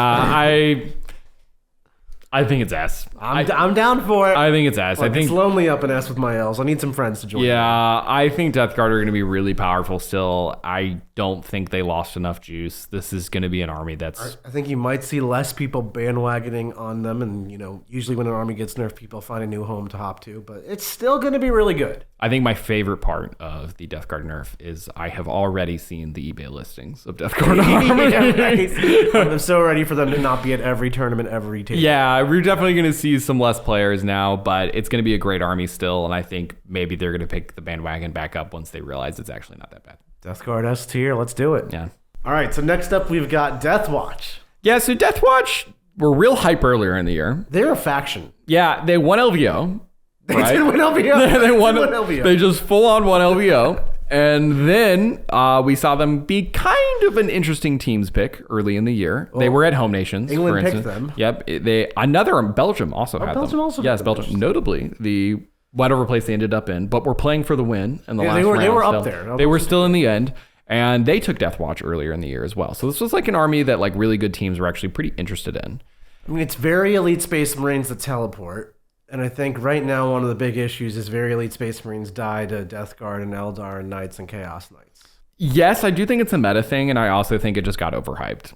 I think it's S. I'm down for it. I think it's S. Look, I think it's lonely up in S with my elves. I need some friends to join. Yeah, I think Death Guard are going to be really powerful still. I don't think they lost enough juice. This is going to be an army that's... I think you might see less people bandwagoning on them, and usually when an army gets nerfed, people find a new home to hop to, but it's still going to be really good. I think my favorite part of the Death Guard nerf is I have already seen the eBay listings of Death Guard armies. I'm so ready for them to not be at every tournament, every table. Yeah, we're definitely going to see some less players now, but it's going to be a great army still, and I think maybe they're going to pick the bandwagon back up once they realize it's actually not that bad. Death Guard S tier, let's do it. Yeah. All right, so next up we've got Death Watch. Yeah, so Death Watch were real hype earlier in the year. They're a faction. Yeah, they won LVO. They right? did win LVO. They won LVO. They just full on won LVO. And then we saw them be kind of an interesting teams pick early in the year. They were at Home Nations. England for instance. picked them. Yep. Another Belgium also had Belgium them. also yes, had them. Belgium. Notably, the whatever place they ended up in, but were playing for the win in the last round. They were still. up there. They were still in the end. And they took Death Watch earlier in the year as well. So this was like an army that like really good teams were actually pretty interested in. I mean, it's very elite Space Marines that teleport. And I think right now one of the big issues is very elite Space Marines die to Death Guard and Eldar and Knights and Chaos Knights. Yes, I do think it's a meta thing, and I also think it just got overhyped.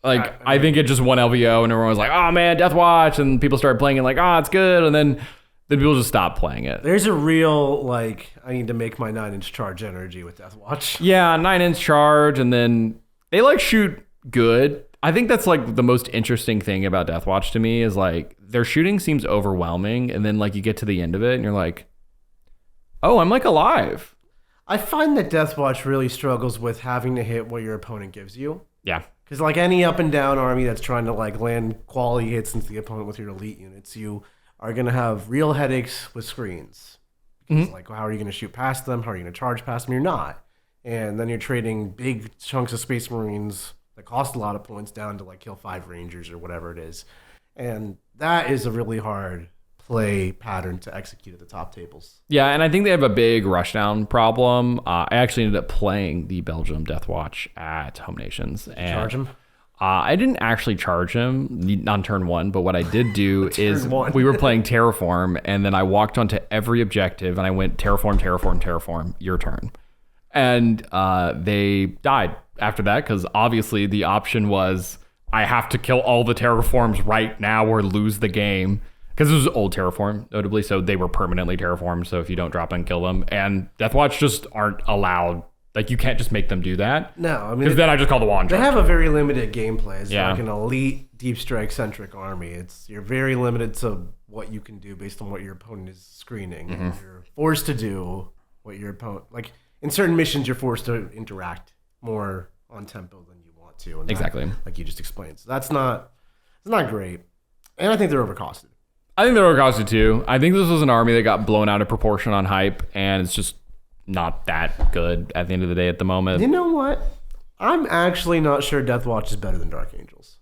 Like, I think it just won LVO, and everyone was like, oh man, Death Watch, and people started playing it like, oh, it's good, and then people just stopped playing it. There's a real, like, I need to make my 9-inch charge energy with Death Watch. Yeah, 9-inch charge, and then they like shoot good. I think that's like the most interesting thing about Death Watch to me is like their shooting seems overwhelming, and then like you get to the end of it and you're like, oh, I'm like alive. I find that Death Watch really struggles with having to hit what your opponent gives you. Yeah. Because like any up and down army that's trying to like land quality hits into the opponent with your elite units, you are going to have real headaches with screens. Because like, how are you going to shoot past them? How are you going to charge past them? You're not. And then you're trading big chunks of Space Marines that cost a lot of points down to like kill 5 Rangers or whatever it is. And that is a really hard play pattern to execute at the top tables. Yeah, and I think they have a big rushdown problem. I actually ended up playing the Belgium Death Watch at Home Nations. And Charge him? I didn't actually charge him on turn 1, but what I did do is one. we were playing Terraform, and then I walked onto every objective, and I went Terraform, Terraform, Terraform, your turn. And they died after that, because obviously the option was I have to kill all the Terraforms right now or lose the game. Because it was old Terraform, notably, so they were permanently terraformed, so if you don't drop and kill them. And Death Watch just aren't allowed. Like, you can't just make them do that. No, I mean... Because then I just call the wand. They have a very limited gameplay. It's Yeah. like an elite, deep strike-centric army. You're very limited to what you can do based on what your opponent is screening. You're forced to do what your opponent... Like, in certain missions, you're forced to interact more on tempo than you want to. And Exactly. that, like you just explained. So it's not great. And I think they're overcosted. I think they're overcosted too. I think this was an army that got blown out of proportion on hype, and it's just not that good at the end of the day at the moment. You know what? I'm actually not sure Death Watch is better than Dark Angels.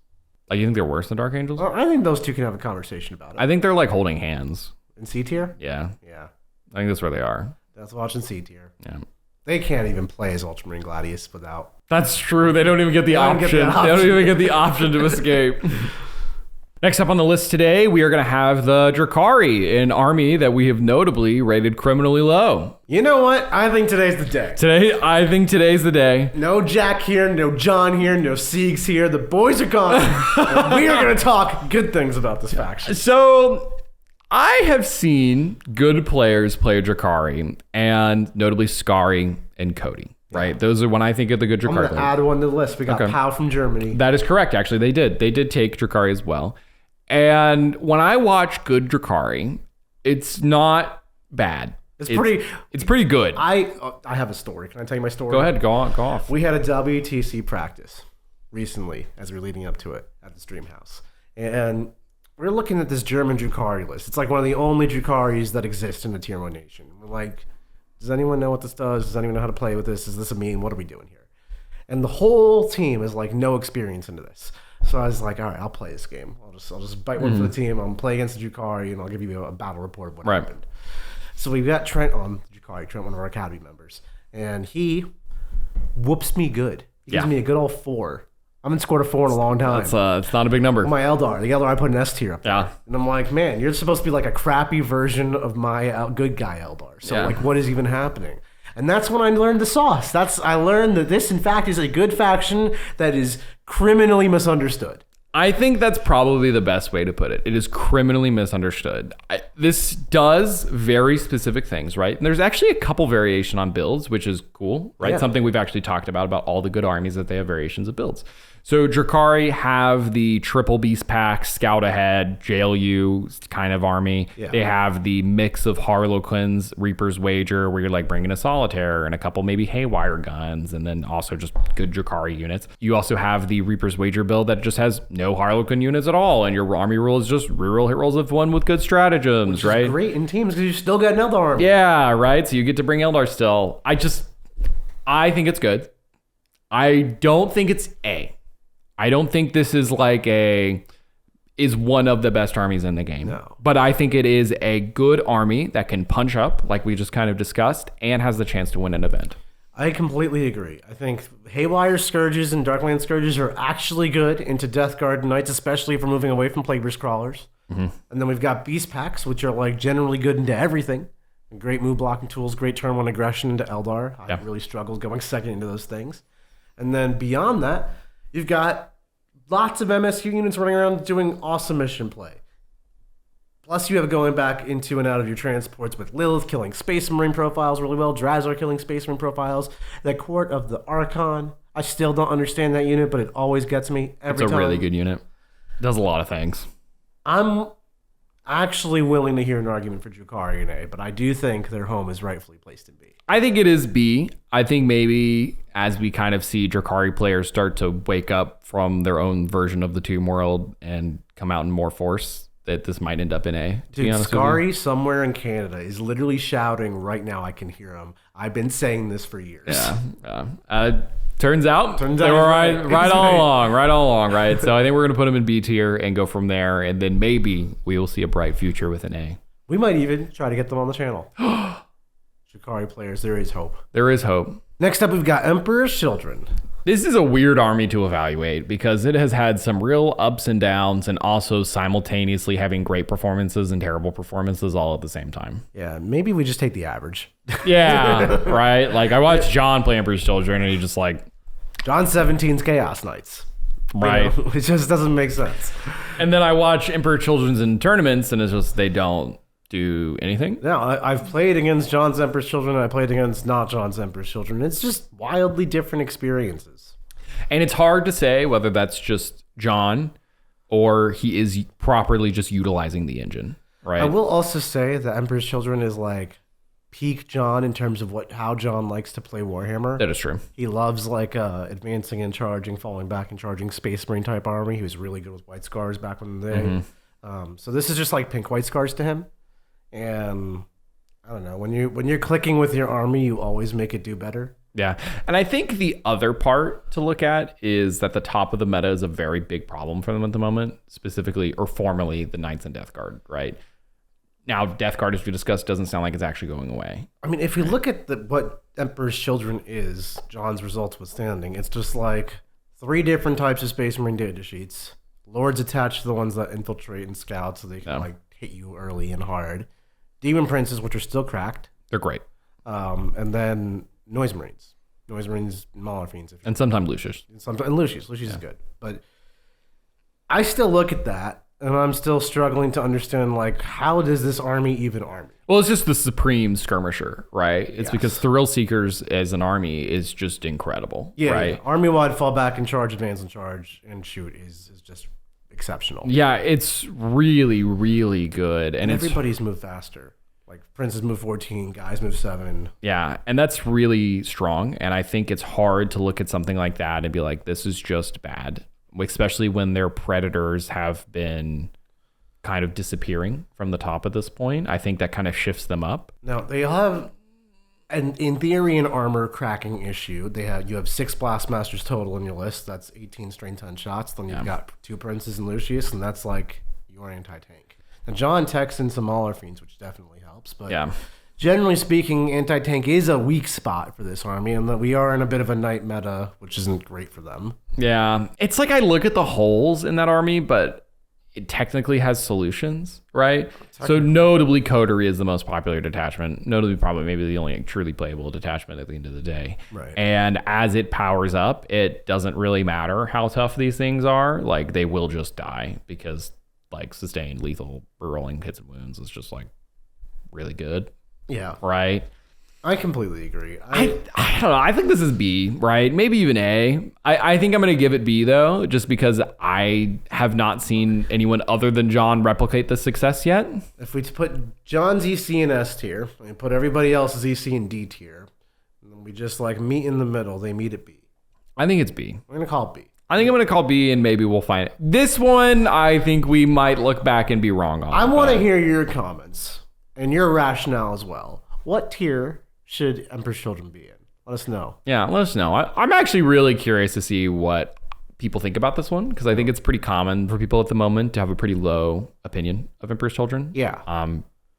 Like, you think they're worse than Dark Angels? I think those two can have a conversation about it. I think they're like holding hands. In C tier? Yeah. Yeah. I think that's where they are. Death Watch in C tier. Yeah. They can't even play as Ultramarine Gladius without... That's true. They don't even get the option. They don't even get the option to escape. Next up on the list today, we are going to have the Drukhari, an army that we have notably rated criminally low. You know what? I think today's the day. I think today's the day. No Jack here, no John here, no Siegs here. The boys are gone. And we are going to talk good things about this faction. So I have seen good players play Drukhari, and notably Skari and Cody. Right, those are when I think of the good Drukhari. I'm going to add one to the list. We got Pow from Germany. That is correct. Actually, they did take Drukhari as well. And when I watch good Drukhari, it's not bad. It's pretty good. I have a story. Can I tell you my story? Go ahead. Go off. We had a WTC practice recently as we were leading up to it at the Stream House, and we're looking at this German Drukhari list. It's like one of the only Drukharis that exist in the Tier 1 nation. We're like, does anyone know what this does? Does anyone know how to play with this? Is this a meme? What are we doing here? And the whole team is like no experience into this. So I was like, all right, I'll play this game. I'll just bite one for the team. I'll play against the Drukhari, and I'll give you a battle report of what happened. So we've got Trent on the Drukhari, Trent, one of our Academy members, and he whoops me good. He gives me a good old 4. I haven't scored a 4 in a long time. It's not a big number. My Eldar, the Eldar I put an S tier up there. And I'm like, man, you're supposed to be like a crappy version of my good guy Eldar. So like, what is even happening? And that's when I learned the sauce. I learned that this, in fact, is a good faction that is criminally misunderstood. I think that's probably the best way to put it. It is criminally misunderstood. This does very specific things, right? And there's actually a couple variation on builds, which is cool, right? Yeah. Something we've actually talked about all the good armies, that they have variations of builds. So Drukhari have the triple beast pack, scout ahead, jail you kind of army. Yeah. They have the mix of Harlequins, Reaper's Wager, where you're like bringing a Solitaire and a couple maybe Haywire guns, and then also just good Drukhari units. You also have the Reaper's Wager build that just has no Harlequin units at all, and your army rule is just reroll hit rolls of 1 with good stratagems, right? Which is great in teams because you still got an Eldar army. Yeah, right? So you get to bring Eldar still. I think it's good. I don't think it's A. I don't think this is is one of the best armies in the game. No. But I think it is a good army that can punch up, like we just kind of discussed, and has the chance to win an event. I completely agree. I think Haywire Scourges and Darkland Scourges are actually good into Death Guard Knights, especially if we're moving away from Plagueburst Crawlers. Mm-hmm. And then we've got Beast Packs, which are like generally good into everything. Great move blocking tools, great turn 1 aggression into Eldar. I really struggled going second into those things. And then beyond that, you've got lots of MSQ units running around doing awesome mission play. Plus, you have going back into and out of your transports with Lilith killing Space Marine profiles really well, Drazar killing Space Marine profiles, the Court of the Archon. I still don't understand that unit, but it always gets me every time. It's a really good unit. Does a lot of things. I'm actually willing to hear an argument for Drukhari in A, but I do think their home is rightfully placed in B. I think it is B. I think maybe as we kind of see Drukhari players start to wake up from their own version of the Tomb World and come out in more force, that this might end up in A. Dude, Skari somewhere in Canada is literally shouting right now. I can hear him. I've been saying this for years. Yeah. Turns out they were right all along, right? So I think we're going to put them in B tier and go from there, and then maybe we will see a bright future with an A. We might even try to get them on the channel. Drukhari players, there is hope. There is hope. Next up, we've got Emperor's Children. This is a weird army to evaluate because it has had some real ups and downs, and also simultaneously having great performances and terrible performances all at the same time. Yeah, maybe we just take the average. Yeah, right? Like, I watched John play Emperor's Children, and he just like... John 17's Chaos Knights. Right. It just doesn't make sense. And then I watch Emperor Children's in tournaments, and it's just, they don't do anything. No, I've played against John's Emperor's Children, and I played against not John's Emperor's Children. It's just wildly different experiences. And it's hard to say whether that's just John or he is properly just utilizing the engine, right? I will also say that Emperor's Children is like peak John in terms of how John likes to play Warhammer. That is true. He loves advancing and charging, falling back and charging Space Marine type army. He was really good with White Scars back in the day. Mm-hmm. So this is just like pink White Scars to him. And I don't know, when you're clicking with your army, you always make it do better. Yeah. And I think the other part to look at is that the top of the meta is a very big problem for them at the moment, specifically or formerly the Knights and Death Guard, right? Now, Death Guard, as we discussed, doesn't sound like it's actually going away. I mean, if you look at what Emperor's Children is, John's results withstanding, it's just like 3 different types of Space Marine data sheets, Lords attached to the ones that infiltrate and scout, so they can like hit you early and hard. Demon Princes, which are still cracked. They're great. And then Noise Marines. Noise Marines, Mauler Fiends. And sometimes Lucius. And Lucius. Lucius is good. But I still look at that, and I'm still struggling to understand, like, how does this army even army? Well, it's just the supreme skirmisher, right? It's because Thrill Seekers as an army is just incredible, right? Yeah. Army-wide fall back and charge, advance and charge, and shoot is just exceptional. Yeah, it's really, really good. And everybody's moved faster. Like, Princes move 14, guys move 7. Yeah, and that's really strong. And I think it's hard to look at something like that and be like, this is just bad, especially when their predators have been kind of disappearing from the top at this point. I think that kind of shifts them up. Now, they have, and in theory, an armor cracking issue. You have 6 Blastmasters total in your list. That's 18 strain 10 shots. Then you've got 2 Princes and Lucius, and that's like your anti-tank. Now, John techs in some Mauler Fiends, which definitely helps. But generally speaking, anti-tank is a weak spot for this army, and that we are in a bit of a knight meta, which isn't great for them. Yeah, it's like I look at the holes in that army, but it technically has solutions, right? So notably, Coterie is the most popular detachment. Notably, probably maybe the only truly playable detachment at the end of the day. Right. And as it powers up, it doesn't really matter how tough these things are. Like, they will just die because, like, sustained lethal rolling hits and wounds is just, like, really good. Yeah. Right? I completely agree. I don't know. I think this is B, right? Maybe even A. I think I'm going to give it B, though, just because I have not seen anyone other than John replicate this success yet. If we put John's EC in S tier, and put everybody else's EC in D tier, and then we just, like, meet in the middle, they meet at B. I think it's B. We're going to call it B. I think I'm going to call B, and maybe we'll find it. This one, I think we might look back and be wrong on. I want to hear your comments and your rationale as well. What tier should Emperor's Children be in? Let us know. Yeah, let us know. I'm actually really curious to see what people think about this one, because I think it's pretty common for people at the moment to have a pretty low opinion of Emperor's Children. Yeah.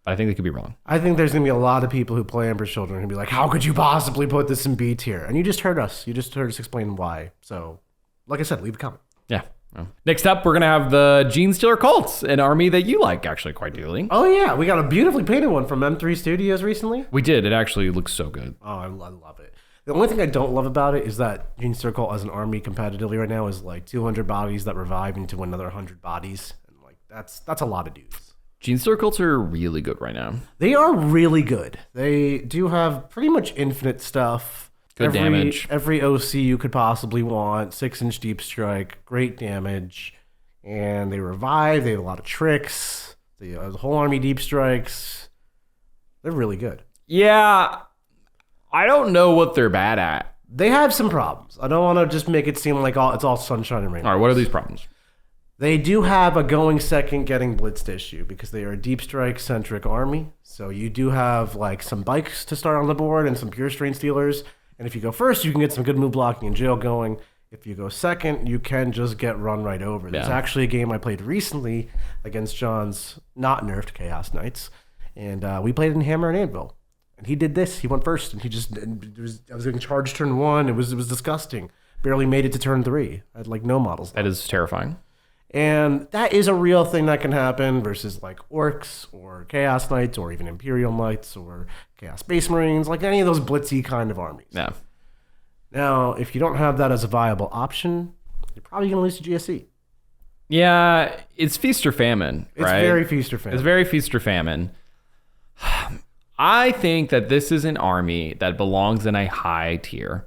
I think they could be wrong. I think there's going to be a lot of people who play Emperor's Children who be like, how could you possibly put this in B tier? And you just heard us. You just heard us explain why. So, like I said, leave a comment. Yeah. Next up, we're going to have the Genestealer Cults, an army that you like actually quite dearly. Oh, yeah. We got a beautifully painted one from M3 Studios recently. We did. It actually looks so good. Oh, I love it. The only thing I don't love about it is that Genestealer Cult as an army competitively right now is like 200 bodies that revive into another 100 bodies. And like that's a lot of dudes. Genestealer Cults are really good right now. They are really good. They do have pretty much infinite stuff. Good damage. Every OC you could possibly want. 6-inch deep strike. Great damage. And they revive. They have a lot of tricks. The whole army deep strikes. They're really good. Yeah. I don't know what they're bad at. They have some problems. I don't want to just make it seem like it's all sunshine and rainbows. All right, what are these problems? They do have a going second getting blitzed issue because they are a deep strike centric army. So you do have like some bikes to start on the board and some pure strain stealers. And if you go first, you can get some good move blocking and jail going. If you go second, you can just get run right over. There's actually a game I played recently against John's not nerfed Chaos Knights. And we played in Hammer and Anvil. And he did this. He went first. And I was getting charged turn 1. It was disgusting. Barely made it to turn 3. I had like no models left. That is terrifying. And that is a real thing that can happen versus like Orks or Chaos Knights or even Imperial Knights or Chaos Space Marines, like any of those blitzy kind of armies. Yeah. Now, if you don't have that as a viable option, you're probably going to lose to GSE. Yeah, it's feast or famine, right? It's very feast or famine. It's very feast or famine. I think that this is an army that belongs in a high tier.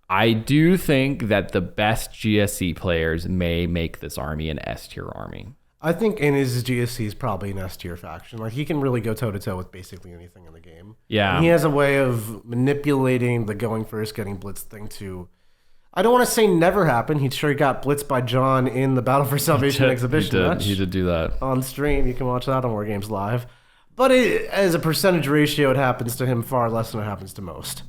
I do think that the best GSC players may make this army an S tier army. I think his GSC is probably an S tier faction. Like he can really go toe to toe with basically anything in the game. Yeah. And he has a way of manipulating the going first, getting blitzed thing to, I don't want to say never happen. He sure got blitzed by John in the Battle for Salvation exhibition match. He did do that. On stream. You can watch that on War Games Live. But as a percentage ratio, it happens to him far less than it happens to most.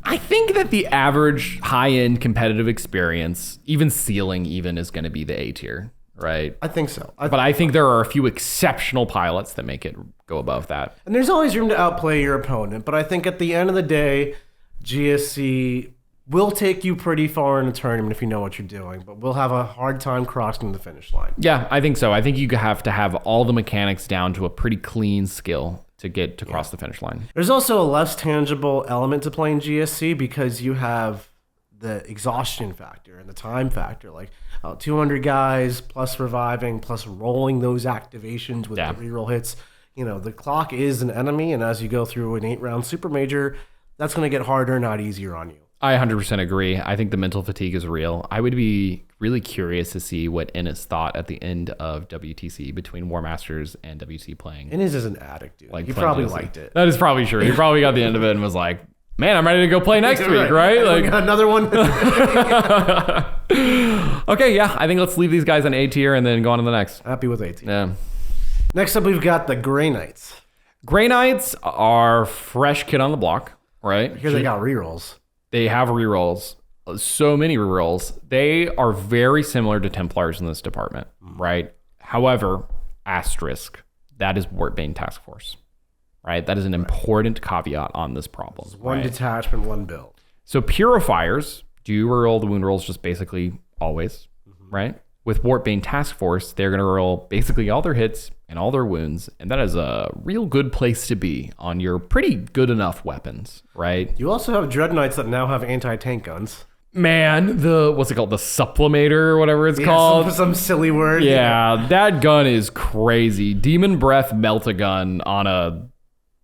I think that the average high-end competitive experience, even ceiling even, is going to be the A tier, right? I think so. But I think there are a few exceptional pilots that make it go above that. And there's always room to outplay your opponent. But I think at the end of the day, GSC will take you pretty far in a tournament if you know what you're doing, but we'll have a hard time crossing the finish line. Yeah, I think so. I think you have to have all the mechanics down to a pretty clean skill to get to cross the finish line. There's also a less tangible element to playing GSC because you have the exhaustion factor and the time factor, like 200 guys plus reviving plus rolling those activations with the reroll hits. You know, the clock is an enemy, and as you go through an 8-round super major, that's going to get harder, not easier on you. I 100% agree. I think the mental fatigue is real. I would be really curious to see what Ennis thought at the end of WTC between War Masters and WC playing. Ennis is an addict, dude. He probably liked it. That is probably true. He probably got the end of it and was like, man, I'm ready to go play next week, right? Like another one. Okay, yeah. I think let's leave these guys on A tier and then go on to the next. Happy with A tier. Yeah. Next up, we've got the Grey Knights. Grey Knights are fresh kid on the block, right? Here they got rerolls. They have rerolls. So many rerolls. They are very similar to Templars in this department, right? However, asterisk, that is Wartbane Task Force, right? That is an important caveat on this problem. One detachment, one build. So Purifiers do reroll the wound rolls just basically always, right? With Wartbane Task Force, they're going to roll basically all their hits and all their wounds, and that is a real good place to be on your pretty good enough weapons, right? You also have Dread Knights that now have anti-tank guns. Man, what's it called? The Sublimator or whatever it's called? Some silly word. Yeah, that gun is crazy. Demon Breath Melt-A-Gun on a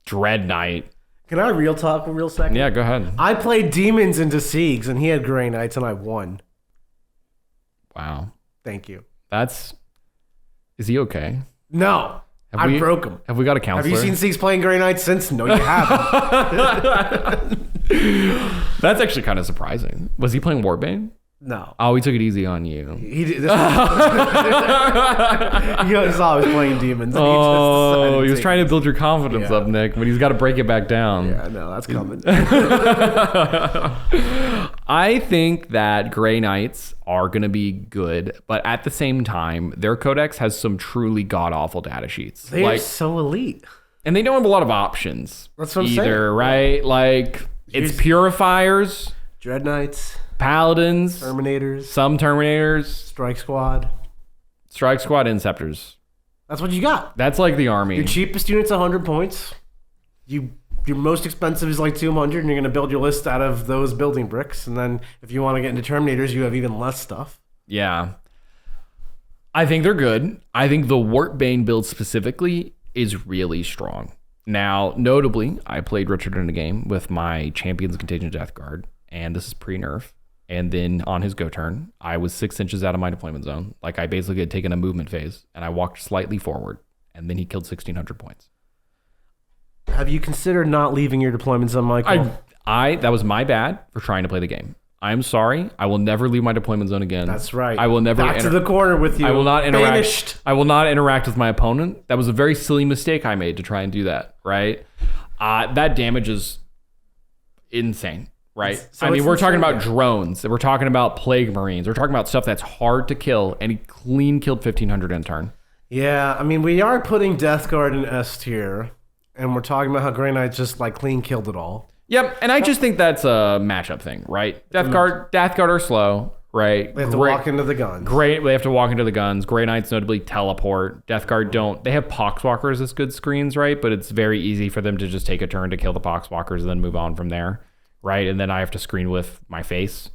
Dread Knight. Can I real talk for a real second? Yeah, go ahead. I played Demons into Siegs, and he had Grey Knights, and I won. Wow. Thank you. Is he okay? No. I broke him. Have we got a counselor? Have you seen Siegs playing Grey Knights since? No, you haven't. That's actually kind of surprising. Was he playing Warbane? No. Oh, he took it easy on you. He did. He was always playing Demons. He was trying to build your confidence up, Nick, but he's got to break it back down. Yeah, no, that's coming. I think that Grey Knights are going to be good, but at the same time, their codex has some truly god-awful data sheets. They're so elite. And they don't have a lot of options. That's what I'm saying. Right? Like, it's Purifiers. Dread Knights. Paladins. Terminators. Some Terminators. Strike Squad. Inceptors. That's what you got. That's like the army. Your cheapest unit's 100 points. Your most expensive is like 200, and you're going to build your list out of those building bricks. And then if you want to get into Terminators, you have even less stuff. Yeah. I think they're good. I think the Wartbane build specifically is really strong. Now, notably, I played Richard in a game with my Champions Contagion Death Guard, and this is pre-nerf. And then on his go turn, I was 6 inches out of my deployment zone. Like, I basically had taken a movement phase, and I walked slightly forward, and then he killed 1,600 points. Have you considered not leaving your deployment zone, Michael? That was my bad for trying to play the game. I'm sorry. I will never leave my deployment zone again. That's right. I will never back to the corner with you. I will not interact. Banished. I will not interact with my opponent. That was a very silly mistake I made to try and do that. Right? That damage is insane. Right? We're talking about drones. We're talking about plague marines. We're talking about stuff that's hard to kill, and he clean killed 1,500 in turn. Yeah, I mean, we are putting Death Guard in S tier, and we're talking about how Grey Knights just like clean killed it all. Yep, and I just think that's a matchup thing, right? Death Guard are slow, right? They have to walk into the guns. They have to walk into the guns. Grey Knights notably teleport. Death Guard don't. They have Poxwalkers as good screens, right? But it's very easy for them to just take a turn to kill the Poxwalkers and then move on from there, right? And then I have to screen with my face,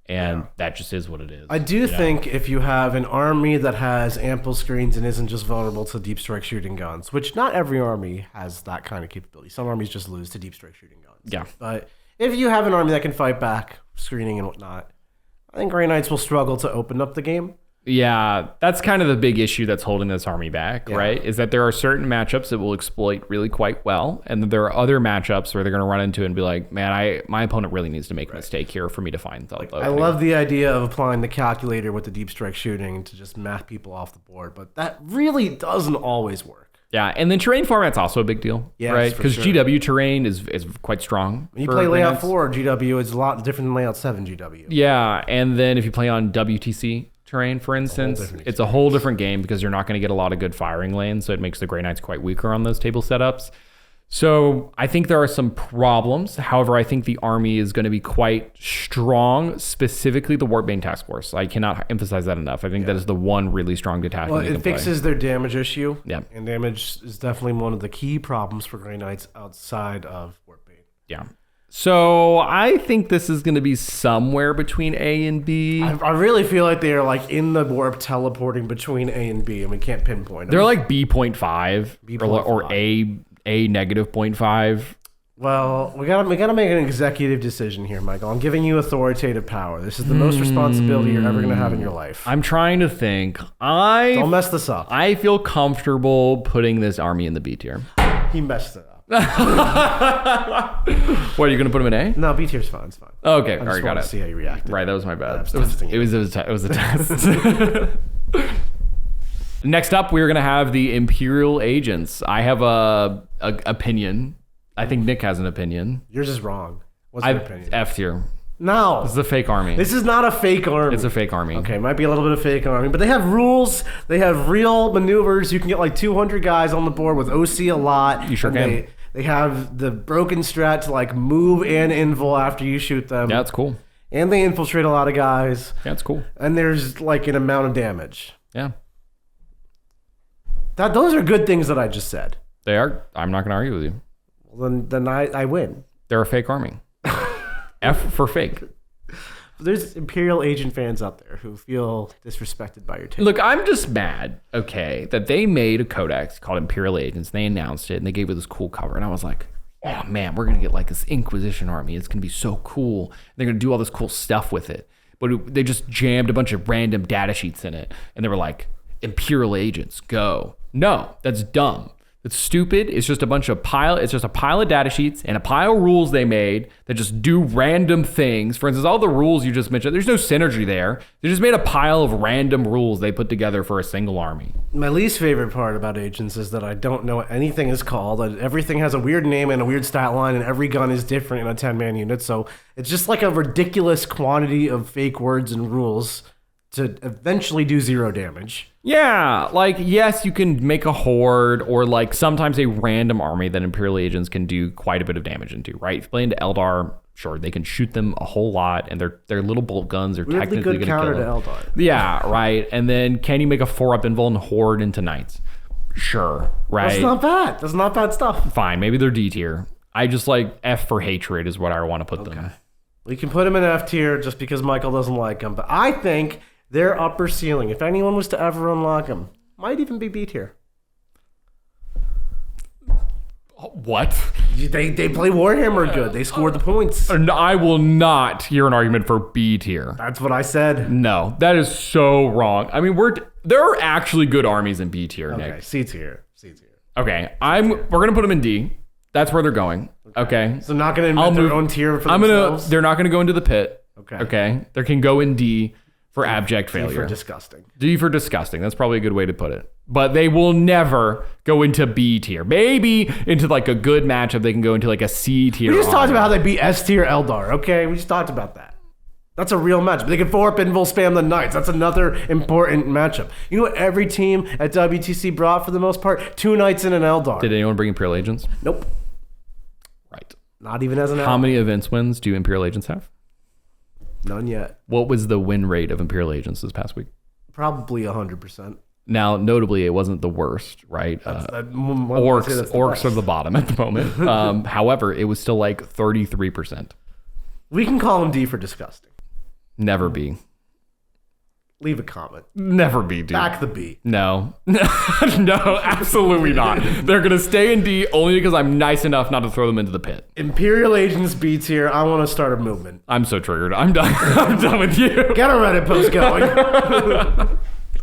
and that just is what it is. I do think if you have an army that has ample screens and isn't just vulnerable to deep strike shooting guns, which not every army has that kind of capability. Some armies just lose to deep strike shooting guns. Yeah. But if you have an army that can fight back, screening and whatnot, I think Grey Knights will struggle to open up the game. Yeah, that's kind of the big issue that's holding this army back, right? Is that there are certain matchups that will exploit really quite well, and then there are other matchups where they're going to run into it and be like, man, my opponent really needs to make a mistake here for me to find the I love the idea of applying the calculator with the deep strike shooting to just math people off the board, but that really doesn't always work. Yeah, and then terrain format's also a big deal, right? Because GW terrain is quite strong. When you play layout 4 GW, it's a lot different than layout 7 GW. Yeah, and then if you play on WTC terrain, for instance, it's a whole different game because you're not going to get a lot of good firing lanes, so it makes the Grey Knights quite weaker on those table setups. So I think there are some problems. However, I think the army is going to be quite strong, specifically the Warpbane Task Force. I cannot emphasize that enough. I think that is the one really strong detachment. Well, it fixes their damage issue. Yeah. And damage is definitely one of the key problems for Grey Knights outside of Warpbane. Yeah. So I think this is going to be somewhere between A and B. I really feel like they are like in the warp teleporting between A and B, and we can't pinpoint them. They're like B.5 or A negative 0.5. Well, we gotta make an executive decision here, Michael. I'm giving you authoritative power. This is the most responsibility you're ever gonna have in your life. I'm trying to think. Don't mess this up. I feel comfortable putting this army in the B tier. He messed it up. What, are you gonna put him in A? No, B tier's fine. It's fine. Okay, I all right, got it. See how you reacted. Right, that was my bad. It was a test. Next up, we're gonna have the Imperial Agents. I have a opinion. I think Nick has an opinion. Yours is wrong. What's your opinion? F tier. No. This is a fake army. This is not a fake army. It's a fake army. Okay, might be a little bit of fake army, but they have rules. They have real maneuvers. You can get like 200 guys on the board with OC a lot. You sure can. They have the broken strat to like move and invul after you shoot them. Yeah, that's cool. And they infiltrate a lot of guys. Yeah, that's cool. And there's like an amount of damage. Yeah. Those are good things that I just said. They are. I'm not going to argue with you. Well, then I win. They're a fake army. F for fake. There's Imperial Agent fans out there who feel disrespected by your team. Look, I'm just mad, okay, that they made a codex called Imperial Agents. They announced it, and they gave it this cool cover. And I was like, oh, man, we're going to get like this Inquisition army. It's going to be so cool. They're going to do all this cool stuff with it. But they just jammed a bunch of random data sheets in it. And they were like, Imperial Agents, go. No, that's dumb. It's stupid. It's just a pile of data sheets and a pile of rules they made that just do random things. For instance, all the rules you just mentioned, there's no synergy there. They just made a pile of random rules they put together for a single army. My least favorite part about Agents is that I don't know what anything is called. Everything has a weird name and a weird stat line, and every gun is different in a 10-man unit. So it's just like a ridiculous quantity of fake words and rules to eventually do 0 damage. Yeah, like, yes, you can make a horde or like sometimes a random army that Imperial Agents can do quite a bit of damage into, right? If you play into Eldar, sure, they can shoot them a whole lot, and their little bolt guns are Weirdly technically going to kill them. Good counter to Eldar. Yeah, right. And then can you make a 4-up invul and horde into Knights? Sure, right? That's not bad. That's not bad stuff. Fine, maybe they're D tier. I just like F for hatred is what I want to put them. We can put them in F tier just because Michael doesn't like them, but I think their upper ceiling, if anyone was to ever unlock them, might even be B tier. What? They play Warhammer good. They scored the points. I will not hear an argument for B tier. That's what I said. No, that is so wrong. I mean, there are actually good armies in B tier, Okay, Nick. C tier. Okay, we're gonna put them in D. That's where they're going. Okay. So not gonna invent their own tier for themselves? They're not gonna go into the pit. Okay. They can go in D for abject failure. D for disgusting. D for disgusting. That's probably a good way to put it. But they will never go into B tier. Maybe into like a good matchup, they can go into like a C tier. We just talked about how they beat S tier Eldar, okay? We just talked about that. That's a real matchup. They can 4-up invul spam the Knights. That's another important matchup. You know what every team at WTC brought for the most part? 2 Knights and an Eldar. Did anyone bring Imperial Agents? Nope. Right. Not even as an Eldar. How many events wins do Imperial Agents have? None yet. What was the win rate of Imperial Agents this past week? Probably 100%. Now, notably, it wasn't the worst, right? Orks are the bottom at the moment. However, it was still like 33%. We can call them D for disgusting. Never B. Leave a comment. Never B, dude. Back the B. No. No, absolutely not. They're going to stay in D only because I'm nice enough not to throw them into the pit. Imperial Agents B tier. I want to start a movement. I'm so triggered. I'm done. I'm done with you. Get a Reddit post going.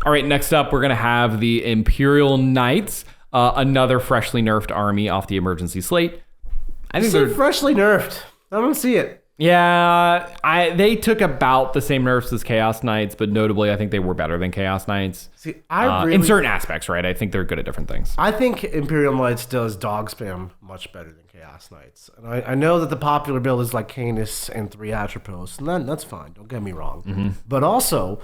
All right, next up, we're going to have the Imperial Knights, another freshly nerfed army off the emergency slate. I think they're freshly nerfed. I don't see it. Yeah, they took about the same nerfs as Chaos Knights, but notably, I think they were better than Chaos Knights. See, in certain aspects, right? I think they're good at different things. I think Imperial Knights does dog spam much better than Chaos Knights. And I know that the popular build is like Canis and 3 Atropos, and that's fine. Don't get me wrong. Mm-hmm. But also,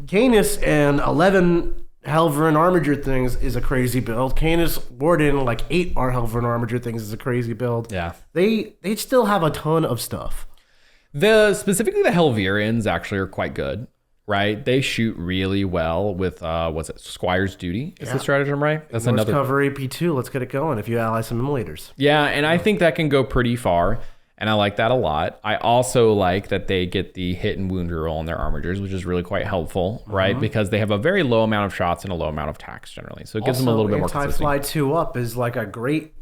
Canis and 11 Helverin Armiger things is a crazy build. Canis Warden, like 8 Helverin Armiger things is a crazy build. Yeah. They still have a ton of stuff. Specifically the Helverians actually are quite good, right? They shoot really well with Squire's Duty is the stratagem, right? That's another cover AP2. Let's get it going if you ally some immolators. Yeah, and I think that can go pretty far, and I like that a lot. I also like that they get the hit and wound roll on their armigers, which is really quite helpful, right? Because they have a very low amount of shots and a low amount of tax generally, so it gives them a little bit more consistency. Anti-fly 2 up is like a great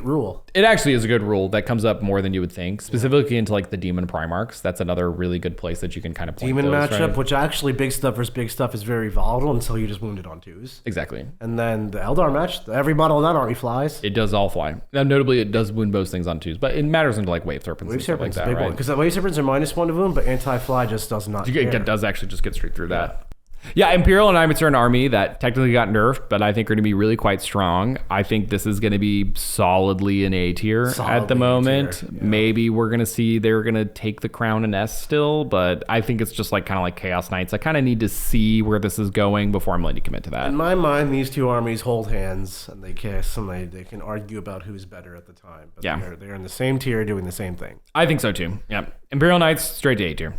rule. It actually is a good rule that comes up more than you would think, specifically into like the Demon Primarchs. That's another really good place that you can kind of point Demon those, matchup, right? which actually big stuff versus big stuff is very volatile until you just wound it on 2s. Exactly. And then the Eldar match, every model of that army flies. It does all fly. Now, notably, it does wound both things on 2s, but it matters into like Wave Serpents and stuff like that, right? Because Wave Serpents are -1 to wound, but anti-fly just does not care. It does actually just get straight through that. Yeah, Imperial Knights are an army that technically got nerfed, but I think are going to be really quite strong. I think this is going to be solidly an A tier at the moment. Yeah. Maybe we're going to see they're going to take the crown in S still, but I think it's just like kind of like Chaos Knights. I kind of need to see where this is going before I'm ready to commit to that. In my mind, these two armies hold hands and they kiss and they can argue about who's better at the time. But they're in the same tier doing the same thing. I think so too. Yeah, Imperial Knights straight to A tier.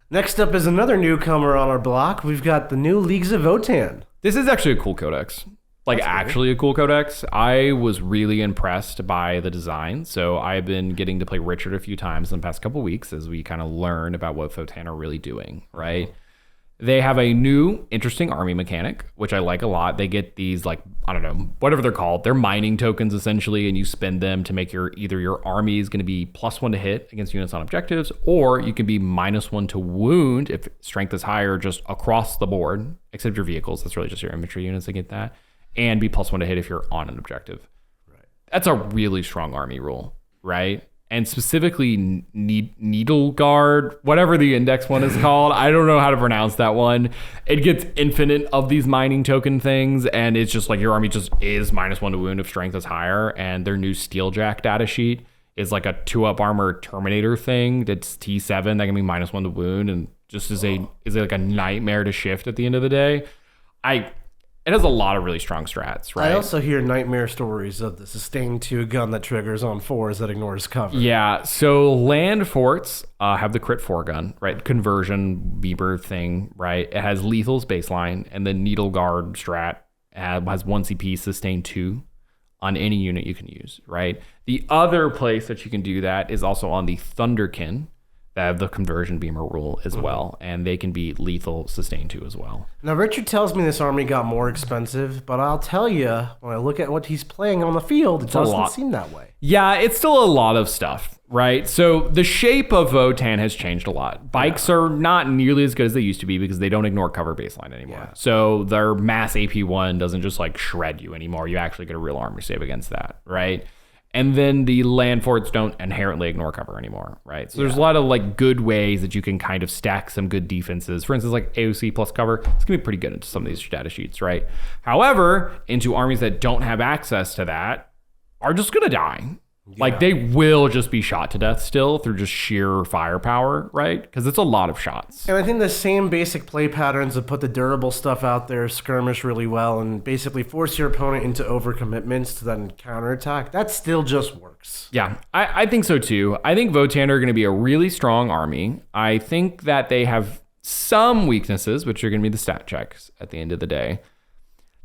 Next up is another newcomer on our block. We've got the new Leagues of Votann. This is actually a cool codex. Like, actually a cool codex. I was really impressed by the design. So I've been getting to play Richard a few times in the past couple weeks as we kind of learn about what Votann are really doing, right? They have a new, interesting army mechanic, which I like a lot. They get these, like, I don't know, whatever they're called. They're mining tokens, essentially, and you spend them to make either your army is going to be +1 to hit against units on objectives, or you can be -1 to wound if strength is higher just across the board, except your vehicles. That's really just your infantry units that get that, and be +1 to hit if you're on an objective. Right. That's a really strong army rule, right? And specifically Needle Guard, whatever the index one is called. I don't know how to pronounce that one. It gets infinite of these mining token things, and it's just like your army just is -1 to wound if strength is higher. And their new Steeljack data sheet is like a 2-up armor Terminator thing that's T7 that can be -1 to wound, and just is like a nightmare to shift at the end of the day. It has a lot of really strong strats, right? I also hear nightmare stories of the sustained 2 gun that triggers on 4s that ignores cover. Yeah, so land forts have the crit 4 gun, right? Conversion Bieber thing, right? It has lethal's baseline, and the Needle Guard strat has 1 CP, sustain 2 on any unit you can use, right? The other place that you can do that is also on the Thunderkin. They have the conversion beamer rule as well, and they can be lethal sustain 2 as well. Now, Richard tells me this army got more expensive, but I'll tell you, when I look at what he's playing on the field, it doesn't seem that way. Yeah, it's still a lot of stuff, right? So the shape of Votann has changed a lot. Bikes are not nearly as good as they used to be because they don't ignore cover baseline anymore. Yeah. So their mass AP1 doesn't just like shred you anymore. You actually get a real armor save against that, right? And then the land forts don't inherently ignore cover anymore, right? So there's a lot of like good ways that you can kind of stack some good defenses. For instance, like AOC plus cover, it's gonna be pretty good into some of these data sheets, right? However, into armies that don't have access to that are just gonna die. Yeah. Like they will just be shot to death still through just sheer firepower, right? Because it's a lot of shots. And I think the same basic play patterns that put the durable stuff out there, skirmish really well, and basically force your opponent into overcommitments to then counterattack, that still just works. Yeah, I think so too. I think Votann are going to be a really strong army. I think that they have some weaknesses, which are going to be the stat checks at the end of the day.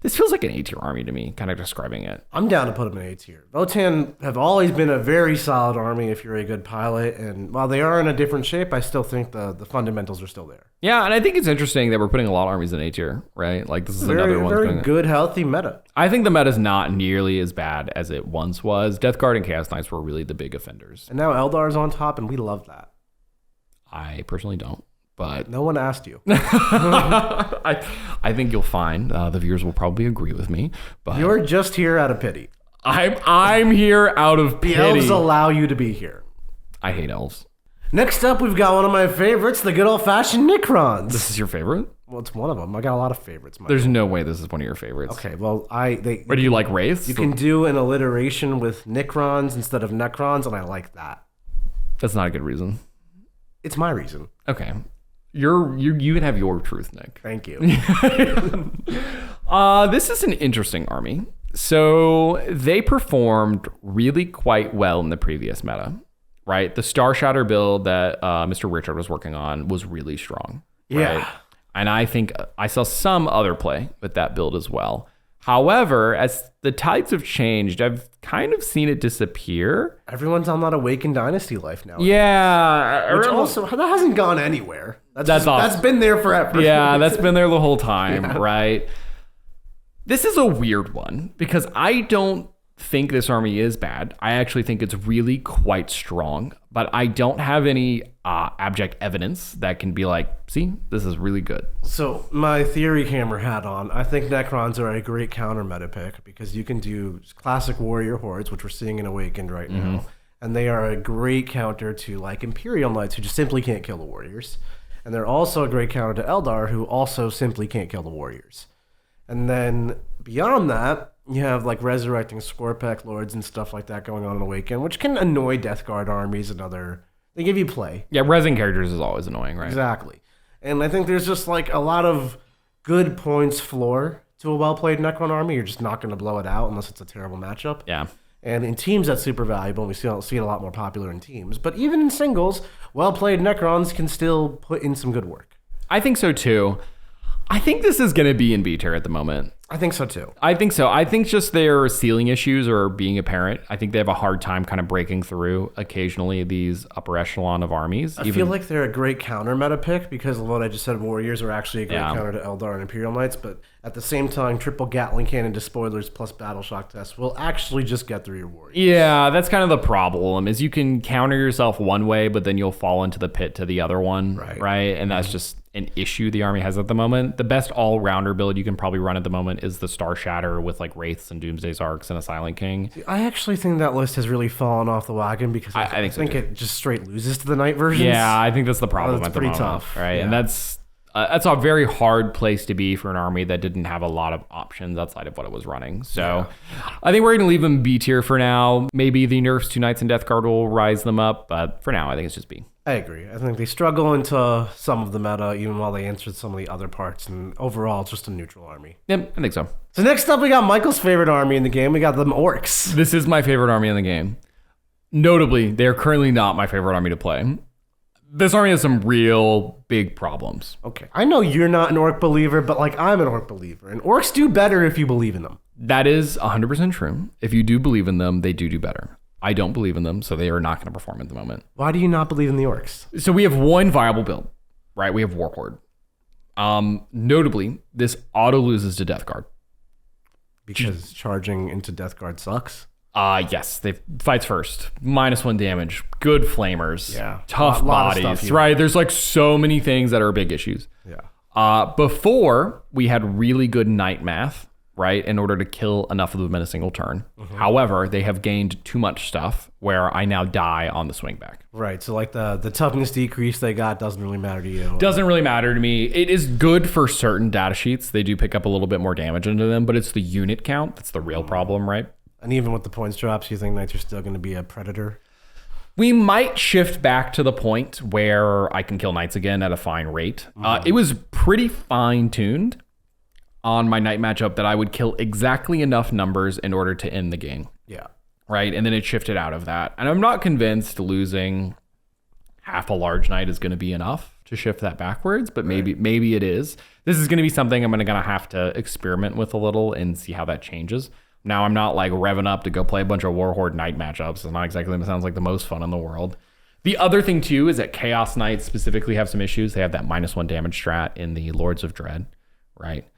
This feels like an A-tier army to me, kind of describing it. I'm down to put them in A-tier. Votann have always been a very solid army if you're a good pilot, and while they are in a different shape, I still think the fundamentals are still there. Yeah, and I think it's interesting that we're putting a lot of armies in A-tier, right? Like this is another one. Very good, healthy meta. I think the meta's not nearly as bad as it once was. Death Guard and Chaos Knights were really the big offenders. And now Eldar's on top, and we love that. I personally don't. But no one asked you. I think you'll find the viewers will probably agree with me. But you're just here out of pity. I'm here out of pity. The elves allow you to be here. I hate elves. Next up, we've got one of my favorites, the good old-fashioned Necrons. This is your favorite? Well, it's one of them. I got a lot of favorites. There's no way this is one of your favorites. Okay, well, Or do you like Wraiths? You can do an alliteration with Necrons instead of Necrons, and I like that. That's not a good reason. It's my reason. Okay. You can have your truth, Nick. Thank you. This is an interesting army. So they performed really quite well in the previous meta, right? The Star Shatter build that Mr. Richard was working on was really strong. Yeah. Right? And I think I saw some other play with that build as well. However, as the tides have changed, I've kind of seen it disappear. Everyone's on that Awakened Dynasty life now. Yeah. Which also, that hasn't gone anywhere. That's awesome. That's been there forever. Yeah, that's been there the whole time, right? This is a weird one because I don't think this army is bad. I actually think it's really quite strong, but I don't have any abject evidence that can be like, see, this is really good. So my theory hammer hat on, I think Necrons are a great counter meta pick because you can do classic warrior hordes, which we're seeing in Awakened right now, and they are a great counter to like Imperial Knights who just simply can't kill the warriors. And they're also a great counter to Aeldari who also simply can't kill the warriors. And then beyond that, you have like resurrecting Scorpek Lords and stuff like that going on in Awaken, which can annoy Death Guard armies and they give you play. Yeah, resin characters is always annoying, right? Exactly. And I think there's just like a lot of good points floor to a well-played Necron army. You're just not going to blow it out unless it's a terrible matchup. Yeah. And in teams, that's super valuable. We see it a lot more popular in teams. But even in singles, well-played Necrons can still put in some good work. I think so too. I think this is going to be in B tier at the moment. I think so too. I think so. I think just their ceiling issues are being apparent. I think they have a hard time kind of breaking through occasionally these upper echelon of armies. I feel like they're a great counter meta pick because of what I just said, Warriors are actually a great counter to Aeldari and Imperial Knights, but at the same time, triple Gatling cannon to spoilers plus battle shock test will actually just get through your Warriors. Yeah, that's kind of the problem is you can counter yourself one way, but then you'll fall into the pit to the other one, right? And that's just an issue the army has at the moment. The best all-rounder build you can probably run at the moment is the Star Shatter with like Wraiths and Doomsday's Arcs and a Silent King. I actually think that list has really fallen off the wagon because I think it just straight loses to the Knight versions. Yeah, I think that's the problem at the moment. It's pretty tough. Right? Yeah. And that's a very hard place to be for an army that didn't have a lot of options outside of what it was running. So I think we're going to leave them B tier for now. Maybe the nerfs to Knights and Death Guard will rise them up, but for now, I think it's just B. I agree. I think they struggle into some of the meta, even while they answered some of the other parts. And overall, it's just a neutral army. Yep, I think so. So next up, we got Michael's favorite army in the game. We got the Orks. This is my favorite army in the game. Notably, they are currently not my favorite army to play. This army has some real big problems. Okay. I know you're not an Orc believer, but like I'm an Orc believer. And Orcs do better if you believe in them. That is 100% true. If you do believe in them, they do better. I don't believe in them, so they are not going to perform at the moment. Why do you not believe in the Orcs? So we have one viable build, right? We have Warhorde. Notably, this auto loses to Death Guard. Because charging into Death Guard sucks? Yes. They fights first. -1 damage. Good flamers. Yeah. Tough bodies, right? There's like so many things that are big issues. Yeah. Before, we had really good Knight math, right, in order to kill enough of them in a single turn. However, they have gained too much stuff where I now die on the swing back. Right, so like the toughness decrease they got doesn't really matter to you. Doesn't really matter to me. It is good for certain data sheets. They do pick up a little bit more damage into them, but it's the unit count that's the real problem, right? And even with the points drops, you think Knights are still going to be a predator? We might shift back to the point where I can kill Knights again at a fine rate. It was pretty fine-tuned on my Knight matchup that I would kill exactly enough numbers in order to end the game. Yeah. Right? And then it shifted out of that. And I'm not convinced losing half a large Knight is going to be enough to shift that backwards, but maybe it is. This is going to be something I'm going to have to experiment with a little and see how that changes. Now, I'm not like revving up to go play a bunch of Warhorde Knight matchups. It's not exactly what sounds like the most fun in the world. The other thing, too, is that Chaos Knights specifically have some issues. They have that -1 damage strat in the Lords of Dread, right?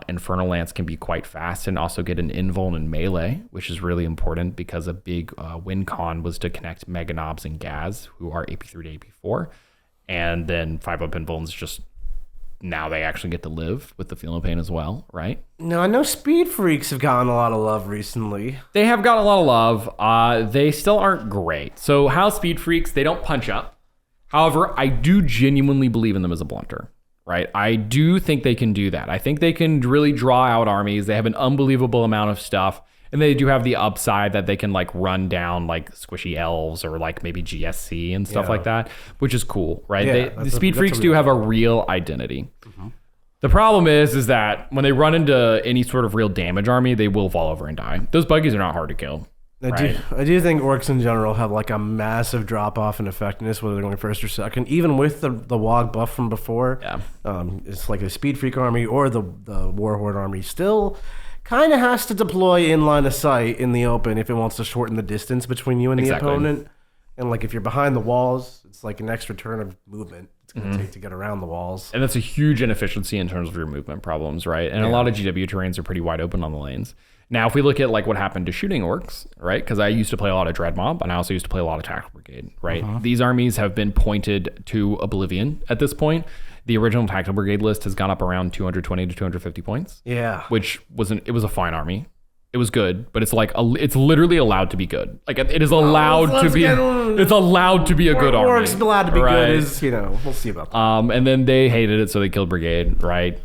Infernal Lance can be quite fast and also get an invuln in melee, which is really important because a big win con was to connect Mega Knobs and Gaz, who are AP3 to AP4. And then 5-up invulns just... now they actually get to live with the Feel No Pain as well, right? No, I know Speed Freaks have gotten a lot of love recently. They have gotten a lot of love. They still aren't great. So how Speed Freaks, they don't punch up. However, I do genuinely believe in them as a blunter, right? I do think they can do that. I think they can really draw out armies. They have an unbelievable amount of stuff. And they do have the upside that they can like run down like squishy elves or like maybe GSC and stuff like that, which is cool, right? Yeah, The Speed Freaks do have a real identity. The problem is that when they run into any sort of real damage army, they will fall over and die. Those buggies are not hard to kill. I do think orcs in general have like a massive drop off in effectiveness, whether they're going first or second. Even with the WOG buff from before, it's like a Speed Freak army or the Warhorde army still kind of has to deploy in line of sight in the open if it wants to shorten the distance between you and the opponent. And like if you're behind the walls, it's like an extra turn of movement it's going to take to get around the walls. And that's a huge inefficiency in terms of your movement problems, right? And a lot of GW terrains are pretty wide open on the lanes. Now, if we look at like what happened to shooting orcs, right? Because I used to play a lot of Dread Mob, and I also used to play a lot of Tactical Brigade, right? These armies have been pointed to oblivion at this point. The original Tactical Brigade list has gone up around 220 to 250 points. Yeah, which it was a fine army. It was good, but it's like it's literally allowed to be good. Like it is allowed to be. It's allowed to be a good army. Orcs allowed to be good is we'll see about that. And then they hated it, so they killed Brigade. Right.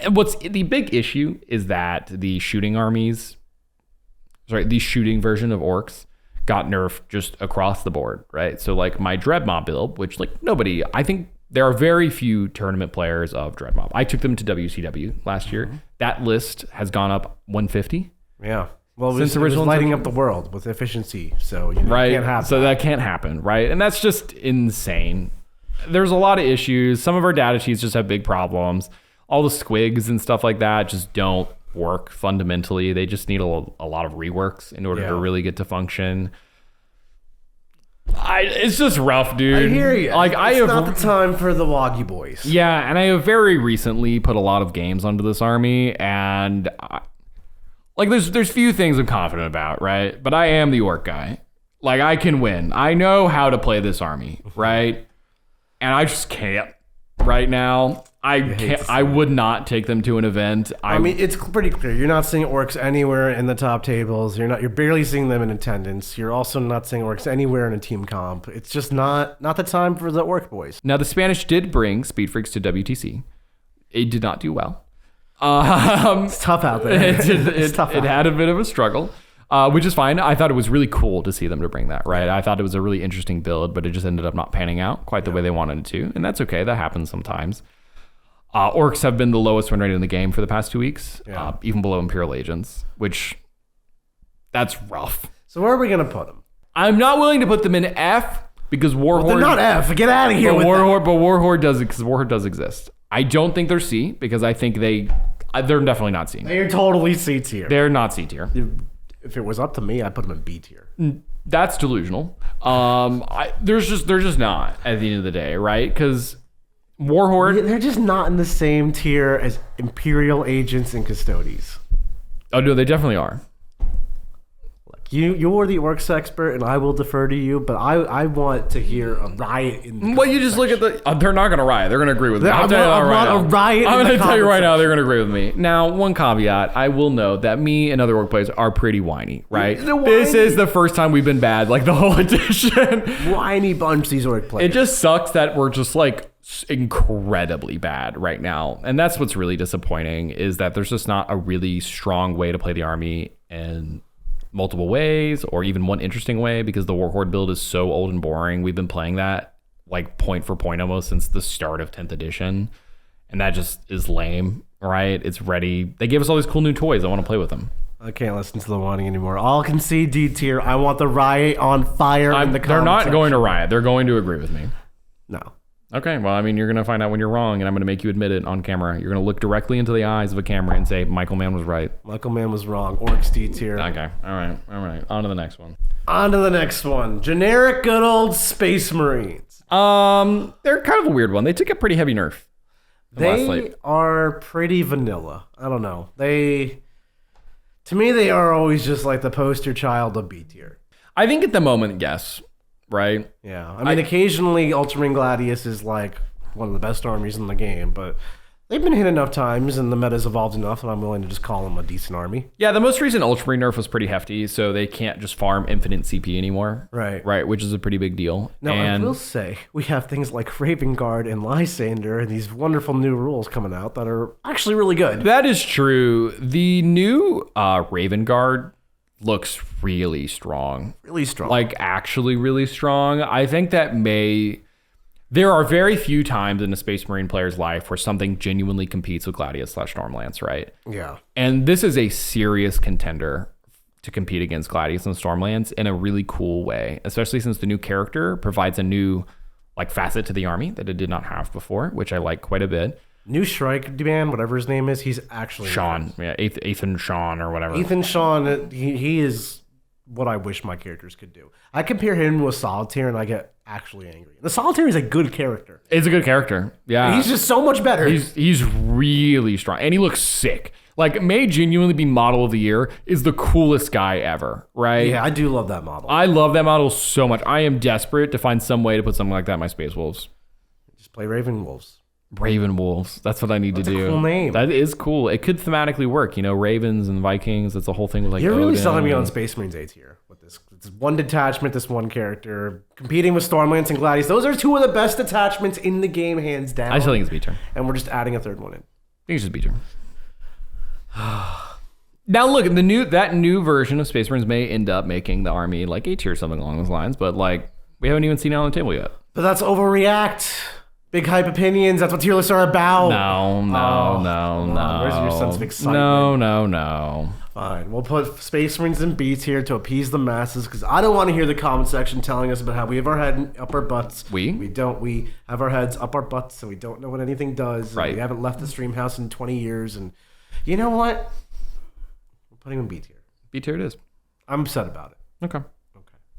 What's the big issue is that the shooting armies, the shooting version of Orcs, got nerfed just across the board. Right. So like my Dread Mob build, which like nobody, I think there are very few tournament players of Dread Mob. I took them to WCW last year. That list has gone up 150. Yeah. Well, since it was lighting up the world with efficiency, so can't happen. So that can't happen, right? And that's just insane. There's a lot of issues. Some of our data sheets just have big problems. All the squigs and stuff like that just don't work fundamentally. They just need a lot of reworks in order to really get to function. It's just rough, dude. I hear you. Like it's not the time for the Woggy boys. Yeah, and I have very recently put a lot of games onto this army, and there's few things I'm confident about, right? But I am the orc guy. Like, I can win. I know how to play this army, right? And I just can't right now. I would not take them to an event. I mean, it's pretty clear. You're not seeing orcs anywhere in the top tables. You're barely seeing them in attendance. You're also not seeing orcs anywhere in a team comp. It's just not the time for the orc boys. Now, the Spanish did bring Speed Freaks to WTC. It did not do well. It's tough out there. It had a bit of a struggle, which is fine. I thought it was really cool to see them to bring that, right? I thought it was a really interesting build, but it just ended up not panning out quite the way they wanted it to. And that's okay. That happens sometimes. Orcs have been the lowest win rate in the game for the past 2 weeks, even below Imperial Agents, which that's rough. So where are we going to put them? I'm not willing to put them in F because Warhorde... they're not F. Get out of here with Warhorde, but Warhorde does exist. I don't think they're C because I think they're definitely not C. They're totally C tier. They're not C tier. If it was up to me, I'd put them in B tier. That's delusional. They're just not at the end of the day, right? Because Warhorde, they're just not in the same tier as Imperial Agents and Custodes. Oh no, they definitely are. You're the orcs expert, and I will defer to you. But I want to hear a riot in the Well, you just look at the... they're not going to riot. They're going to agree with me. I want a riot. I'm going to tell you right now, they're going to agree with me. Now, one caveat, I will note that me and other orc players are pretty whiny, right? This is the first time we've been bad, like the whole edition. Whiny bunch, these orc players. It just sucks that we're just like incredibly bad right now. And that's what's really disappointing, is that there's just not a really strong way to play the army and multiple ways, or even one interesting way, because the Warhorde build is so old and boring. We've been playing that like point for point almost since the start of 10th edition, and that just is lame, right? It's ready. They gave us all these cool new toys. I want to play with them. I can't listen to the whining anymore. I'll concede D tier. I want the riot on fire in the comments. They're not going to riot. They're going to agree with me. No. Okay, well, I mean, you're going to find out when you're wrong, and I'm going to make you admit it on camera. You're going to look directly into the eyes of a camera and say, Michael Mann was right. Michael Mann was wrong. Orcs D tier. Okay, all right. On to the next one. Generic good old Space Marines. They're kind of a weird one. They took a pretty heavy nerf. They are pretty vanilla. I don't know. To me, they are always just like the poster child of B tier. I think at the moment, yes. Right? Yeah. I mean, occasionally Ultramarine Gladius is like one of the best armies in the game, but they've been hit enough times and the meta's evolved enough that I'm willing to just call them a decent army. Yeah, the most recent Ultramarine nerf was pretty hefty, so they can't just farm infinite CP anymore. Right, which is a pretty big deal. Now, I will say, we have things like Raven Guard and Lysander and these wonderful new rules coming out that are actually really good. That is true. The new Raven Guard looks really strong. Really strong. Like, actually really strong. I think that there are very few times in a Space Marine player's life where something genuinely competes with Gladius/Stormlance, right? Yeah. And this is a serious contender to compete against Gladius and Stormlance in a really cool way, especially since the new character provides a new like facet to the army that it did not have before, which I like quite a bit. New Strike Man, whatever his name is, he's actually Sean. Yeah, Ethan Sean or whatever. Ethan Sean, he is what I wish my characters could do. I compare him to a Solitaire and I get actually angry. The Solitaire is a good character. It's a good character. Yeah. He's just so much better. He's really strong. And he looks sick. Like, may genuinely be model of the year, is the coolest guy ever, right? Yeah, I do love that model. I love that model so much. I am desperate to find some way to put something like that in my Space Wolves. Just play Raven Wolves. Raven Wolves. That's what I need to do. That's a cool name. That is cool. It could thematically work. You know, Ravens and Vikings. That's the whole thing with like You're really Odin selling me on Space Marines A tier with this. It's one detachment, this one character. Competing with Stormlance and Gladius. Those are two of the best detachments in the game, hands down. I still think it's B tier. And we're just adding a third one in. I think it's just B tier. Now look, that new version of Space Marines may end up making the army like A tier or something along those lines, but like we haven't even seen it on the table yet. But that's overreact. Big hype opinions. That's what tier lists are about. No. Where's your sense of excitement? No. Fine. We'll put Space Marines in B tier to appease the masses because I don't want to hear the comment section telling us about how we have our head up our butts. We don't. We have our heads up our butts and we don't know what anything does. Right. We haven't left the stream house in 20 years. And you know what? We're putting him in B tier. B tier it is. I'm upset about it. Okay.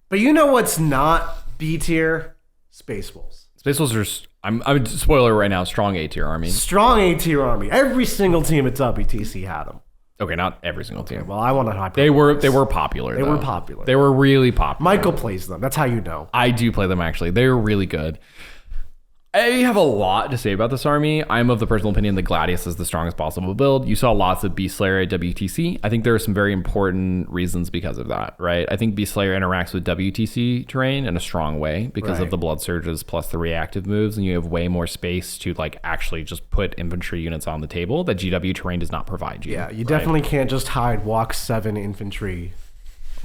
But you know what's not B tier? Space Wolves. Space Wolves are, I'm spoiler right now, strong A tier army. Strong A tier army. Every single team at WTC had them. Okay, not every single team. Well, I want to hype. They were popular. They were popular. They were really popular. Michael plays them. That's how you know. I do play them actually. They were really good. I have a lot to say about this army. I'm of the personal opinion that Gladius is the strongest possible build. You saw lots of Beast Slayer at WTC. I think there are some very important reasons because of that, right? I think Beast Slayer interacts with WTC terrain in a strong way because of the blood surges plus the reactive moves, and you have way more space to like actually just put infantry units on the table that GW terrain does not provide you. Yeah, you definitely can't just hide Walk 7 infantry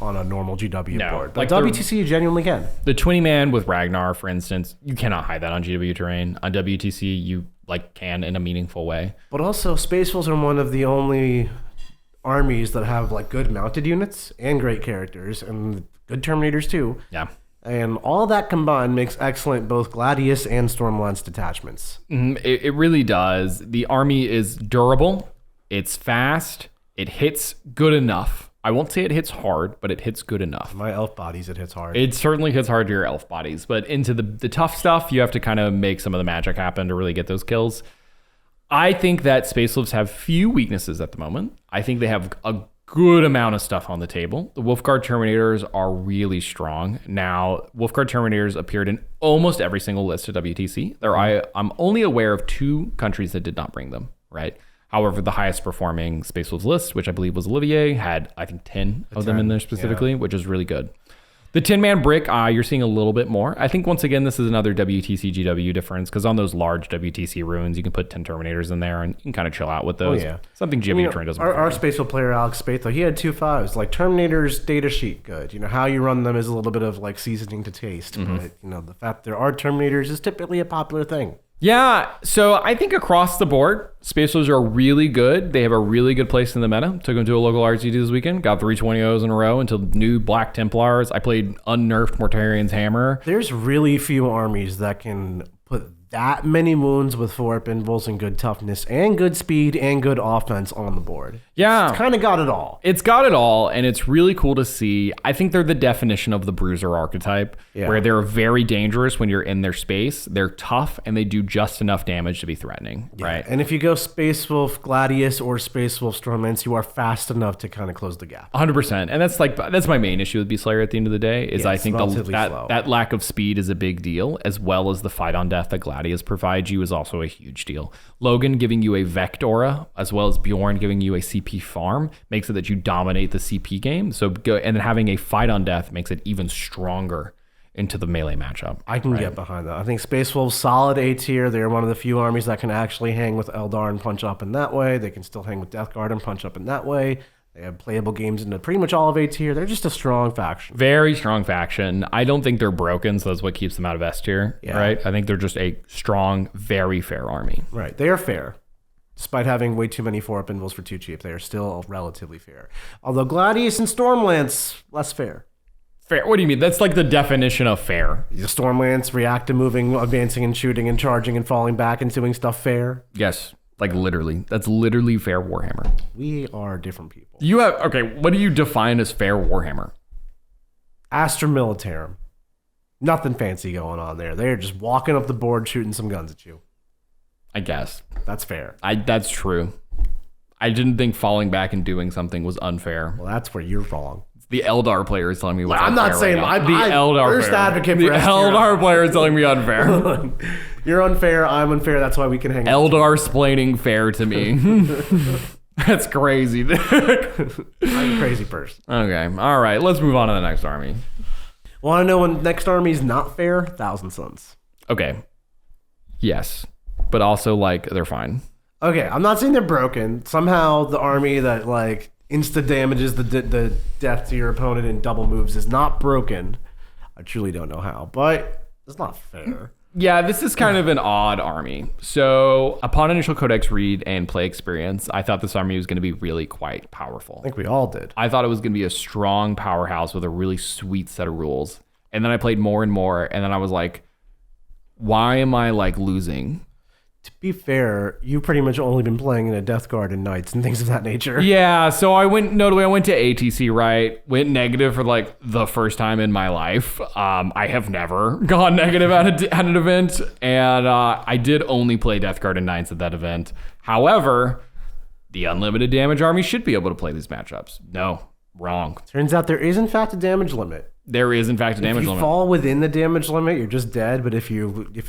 on a normal GW board. Like WTC, you genuinely can. The 20-man with Ragnar, for instance, you cannot hide that on GW terrain. On WTC, you like can in a meaningful way. But also, Space Wolves are one of the only armies that have like good mounted units and great characters and good Terminators too. Yeah. And all that combined makes excellent both Gladius and Stormlance detachments. It really does. The army is durable. It's fast. It hits good enough. I won't say it hits hard, but it hits good enough. My elf bodies, it hits hard. It certainly hits hard to your elf bodies, but into the tough stuff, you have to kind of make some of the magic happen to really get those kills. I think that Space Wolves have few weaknesses at the moment. I think they have a good amount of stuff on the table. The Wolfguard Terminators are really strong. Now, Wolfguard Terminators appeared in almost every single list at WTC. I'm only aware of 2 countries that did not bring them, right? However, the highest performing Space Wolves list, which I believe was Olivier, had, I think, 10 of them in there specifically, which is really good. The 10-man brick, you're seeing a little bit more. I think, once again, this is another WTC GW difference, because on those large WTC ruins, you can put 10 Terminators in there, and you can kind of chill out with those. Something GW terrain doesn't Our Space Wolf player, Alex Spatho, he had 2 5s. Like, Terminators data sheet, good. You know, how you run them is a little bit of, like, seasoning to taste. But, you know, the fact there are Terminators is typically a popular thing. Yeah, so I think across the board, Space Wolves are really good. They have a really good place in the meta. Took them to a local RCT this weekend. Got 320-0s in a row until new Black Templars. I played unnerfed Mortarian's Hammer. There's really few armies that can put that many wounds with 4-up invulns and good toughness and good speed and good offense on the board. Yeah. It's kind of got it all. It's got it all, and it's really cool to see. I think they're the definition of the bruiser archetype, where they're very dangerous when you're in their space. They're tough, and they do just enough damage to be threatening, right? And if you go Space Wolf Gladius or Space Wolf Stormlance, you are fast enough to kind of close the gap. 100%. And that's my main issue with Beast Slayer at the end of the day, is I think that lack of speed is a big deal, as well as the fight on death that Gladius provides you is also a huge deal. Logan giving you a Vectora, as well as Bjorn giving you a CP farm, makes it that you dominate the CP game. And then having a fight on death makes it even stronger into the melee matchup. I can get behind that. I think Space Wolves solid A tier. They're one of the few armies that can actually hang with Eldar and punch up in that way. They can still hang with Death Guard and punch up in that way. They have playable games into pretty much all of A tier. They're just a strong faction. Very strong faction. I don't think they're broken, so that's what keeps them out of S tier, right? I think they're just a strong, very fair army. Right. They are fair. Despite having way too many 4-up invulns for too cheap, they are still relatively fair. Although Gladius and Stormlance, less fair. Fair? What do you mean? That's like the definition of fair. The Stormlance react to moving, advancing and shooting and charging and falling back and doing stuff fair. Yes. Like literally. That's literally fair Warhammer. We are different people. You have, okay, what do you define as fair Warhammer? Astra Militarum. Nothing fancy going on there. They're just walking up the board shooting some guns at you. I guess. That's fair. That's true. I didn't think falling back and doing something was unfair. Well, that's where you're wrong. The Eldar player is telling me what's I'm unfair. not saying right I'm the Eldar first player. advocate for the Eldar player is telling me unfair. You're unfair. I'm unfair. That's why we can hang out. Eldar splaining fair to me. That's crazy. I'm a crazy person. Okay. All right. Let's move on to the next army. Want to know when next army is not fair? Thousand Sons. Okay. Yes. But also, like, they're fine. Okay. I'm not saying they're broken. Somehow the army that, like, insta damages the death to your opponent in double moves is not broken. I truly don't know how, but it's not fair. Yeah, this is kind of an odd army. So upon initial codex read and play experience, I thought this army was going to be really quite powerful. I think we all did. I thought it was going to be a strong powerhouse with a really sweet set of rules. And then I played more and more, and then I was like, why am I like losing? To be fair, you've pretty much only been playing in a Death Guard and Knights and things of that nature. Yeah, so I went to ATC, right? Went negative for like the first time in my life. I have never gone negative at an event, and I did only play Death Guard and Knights at that event. However, the unlimited damage army should be able to play these matchups. No, wrong. Turns out there is in fact a damage limit. There is in fact a damage limit. If you fall within the damage limit, you're just dead. But if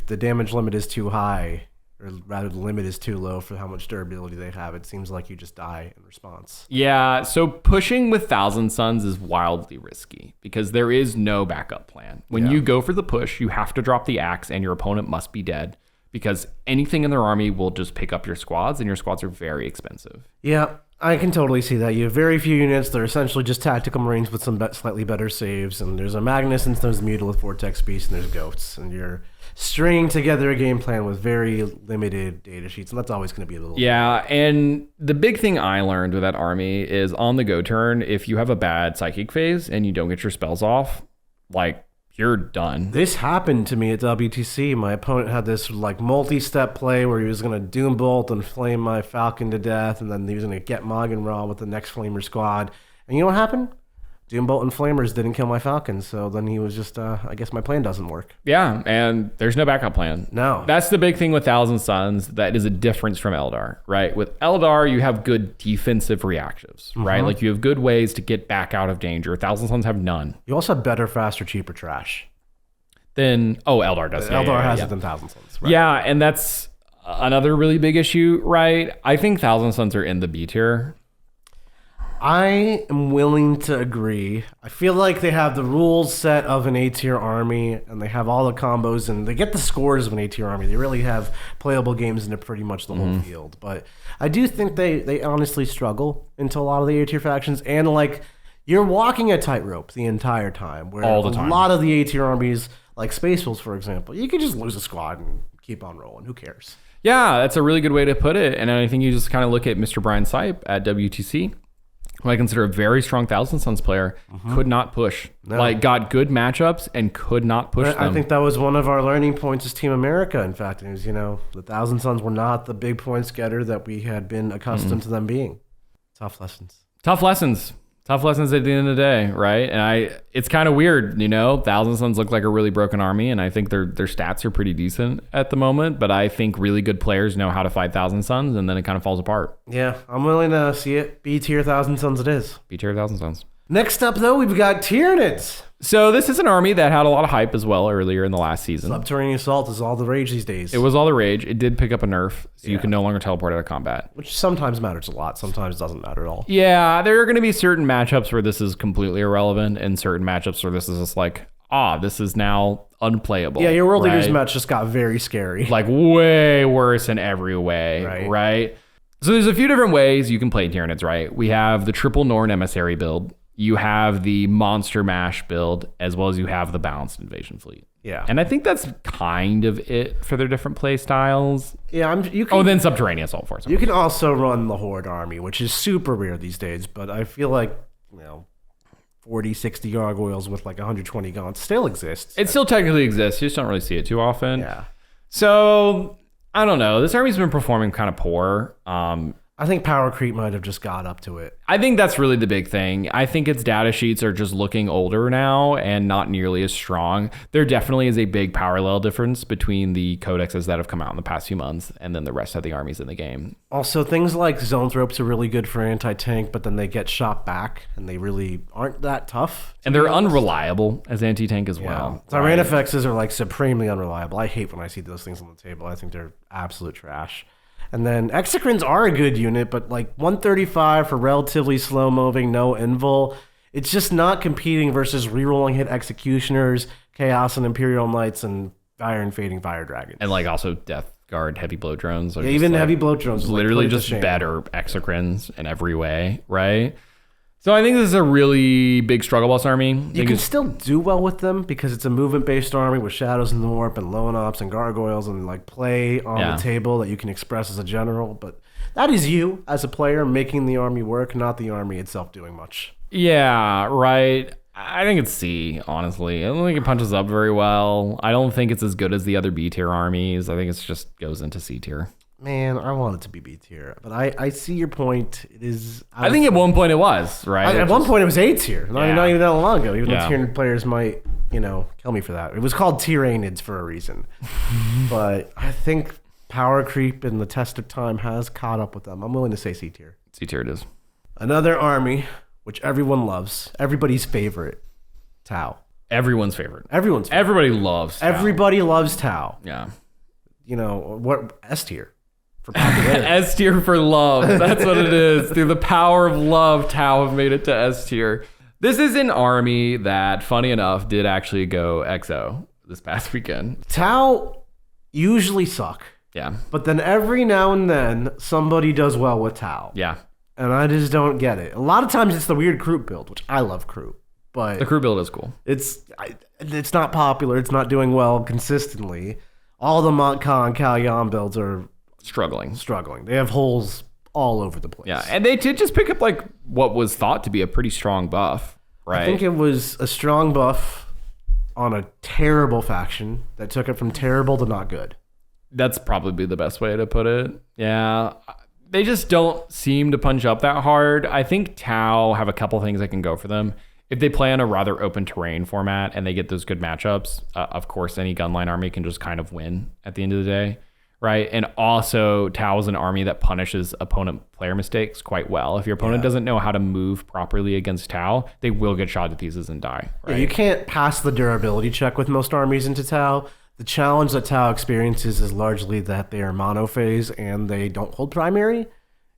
the damage limit is too high, or rather the limit is too low for how much durability they have, it seems like you just die in response. Yeah, so pushing with Thousand Sons is wildly risky because there is no backup plan. When you go for the push, you have to drop the axe and your opponent must be dead because anything in their army will just pick up your squads, and your squads are very expensive. Yeah, I can totally see that. You have very few units. They're essentially just tactical marines with some slightly better saves, and there's a Magnus, and there's a Mutilith Vortex Beast, and there's Goats, and you're stringing together a game plan with very limited data sheets, and that's always going to be a little... Yeah, and the big thing I learned with that army is on the go turn, if you have a bad psychic phase and you don't get your spells off, like, you're done. This happened to me at WTC. My opponent had this like multi-step play where he was going to Doombolt and flame my Falcon to death, and then he was going to get Moggen Raw with the next Flamer squad. And you know what happened? Doombolt and Flamers didn't kill my Falcon, so then he was just, I guess my plan doesn't work. Yeah, and there's no backup plan. No. That's the big thing with Thousand Sons that is a difference from Eldar, right? With Eldar, you have good defensive reactives, right? Like you have good ways to get back out of danger. Thousand Sons have none. You also have better, faster, cheaper trash. Then, Eldar does. Eldar has it than Thousand Sons. Right? Yeah, and that's another really big issue, right? I think Thousand Sons are in the B tier. I am willing to agree. I feel like they have the rules set of an A-tier army, and they have all the combos, and they get the scores of an A-tier army. They really have playable games into pretty much the whole field. But I do think they honestly struggle into a lot of the A-tier factions, and like you're walking a tightrope the entire time. Where all the time. A lot of the A-tier armies, like Space Wolves, for example, you could just lose a squad and keep on rolling. Who cares? Yeah, that's a really good way to put it. And I think you just kind of look at Mr. Brian Sipe at WTC, who I consider a very strong Thousand Sons player, could not push. No. Like, got good matchups and could not push them. I think that was one of our learning points as Team America, in fact. It was, the Thousand Sons were not the big points getter that we had been accustomed to them being. Tough lessons. Tough lessons. Tough lessons at the end of the day, right? And it's kind of weird, Thousand Sons look like a really broken army, and I think their stats are pretty decent at the moment, but I think really good players know how to fight Thousand Sons, and then it kind of falls apart. Yeah, I'm willing to see it. B-tier Thousand Sons it is. B-tier Thousand Sons. Next up, though, we've got Tyranids. So this is an army that had a lot of hype as well earlier in the last season. Subterranean Assault is all the rage these days. It was all the rage. It did pick up a nerf, so you can no longer teleport out of combat. Which sometimes matters a lot, sometimes doesn't matter at all. Yeah, there are going to be certain matchups where this is completely irrelevant, and certain matchups where this is just like, this is now unplayable. Yeah, your World Leaders match just got very scary. Like way worse in every way, right? So there's a few different ways you can play Tyranids, right? We have the triple Norn emissary build. You have the monster mash build, as well as you have the balanced invasion fleet. Yeah. And I think that's kind of it for their different play styles. Yeah, then Subterranean Assault Force. You can also run the Horde army, which is super rare these days, but I feel like, 40, 60 gargoyles with like 120 gaunts still exists. It still technically exists. You just don't really see it too often. Yeah. So, I don't know. This army's been performing kind of poor. I think power creep might have just got up to it. I think that's really the big thing. I think its data sheets are just looking older now and not nearly as strong. There definitely is a big power level difference between the codexes that have come out in the past few months and then the rest of the armies in the game. Also, things like Zoanthropes are really good for anti-tank, but then they get shot back and they really aren't that tough. And they're unreliable as anti-tank as well. Tyrannifexes are like supremely unreliable. I hate when I see those things on the table. I think they're absolute trash. And then Exocrines are a good unit, but like 135 for relatively slow moving, no invul. It's just not competing versus rerolling hit Executioners, Chaos and Imperial Knights, and Iron Fading Fire Dragons. And like also Death Guard heavy blow drones. Even heavy blow drones. Literally just better Exocrines in every way, right? So I think this is a really big struggle boss army. You can still do well with them because it's a movement-based army with Shadows in the Warp and Lone Ops and Gargoyles and like play on the table that you can express as a general. But that is you as a player making the army work, not the army itself doing much. Yeah, right. I think it's C, honestly. I don't think it punches up very well. I don't think it's as good as the other B tier armies. I think it just goes into C tier. Man, I want it to be B tier, but I see your point. It is. I think at one point it was, right? At one point it was A tier, not even that long ago. Even though Tyranid players might, kill me for that. It was called Tyranids for a reason. But I think power creep and the test of time has caught up with them. I'm willing to say C tier. C tier it is. Another army which everyone loves, everybody's favorite, Tau. Everyone's favorite. Everybody loves Tau. Everybody loves Tau. Yeah. What S tier? For popularity. S tier for love. That's what it is. Through the power of love, Tau have made it to S tier. This is an army that, funny enough, did actually go XO this past weekend. Tau usually suck. Yeah. But then every now and then, somebody does well with Tau. Yeah. And I just don't get it. A lot of times it's the weird Kroot build, which I love Kroot. But the Kroot build is cool. It's not popular. It's not doing well consistently. All the Montcalm and Kalyan builds are struggling. They have holes all over the place. Yeah, and they did just pick up like what was thought to be a pretty strong buff, right? I think it was a strong buff on a terrible faction that took it from terrible to not good. That's probably the best way to put it. Yeah. They just don't seem to punch up that hard. I think Tau have a couple things that can go for them. If they play on a rather open terrain format and they get those good matchups, of course, any gunline army can just kind of win at the end of the day, right? And also, Tau is an army that punishes opponent player mistakes quite well. If your opponent doesn't know how to move properly against Tau, they will get shot to pieces and die, right? Yeah, you can't pass the durability check with most armies into Tau. The challenge that Tau experiences is largely that they are monophase and they don't hold primary.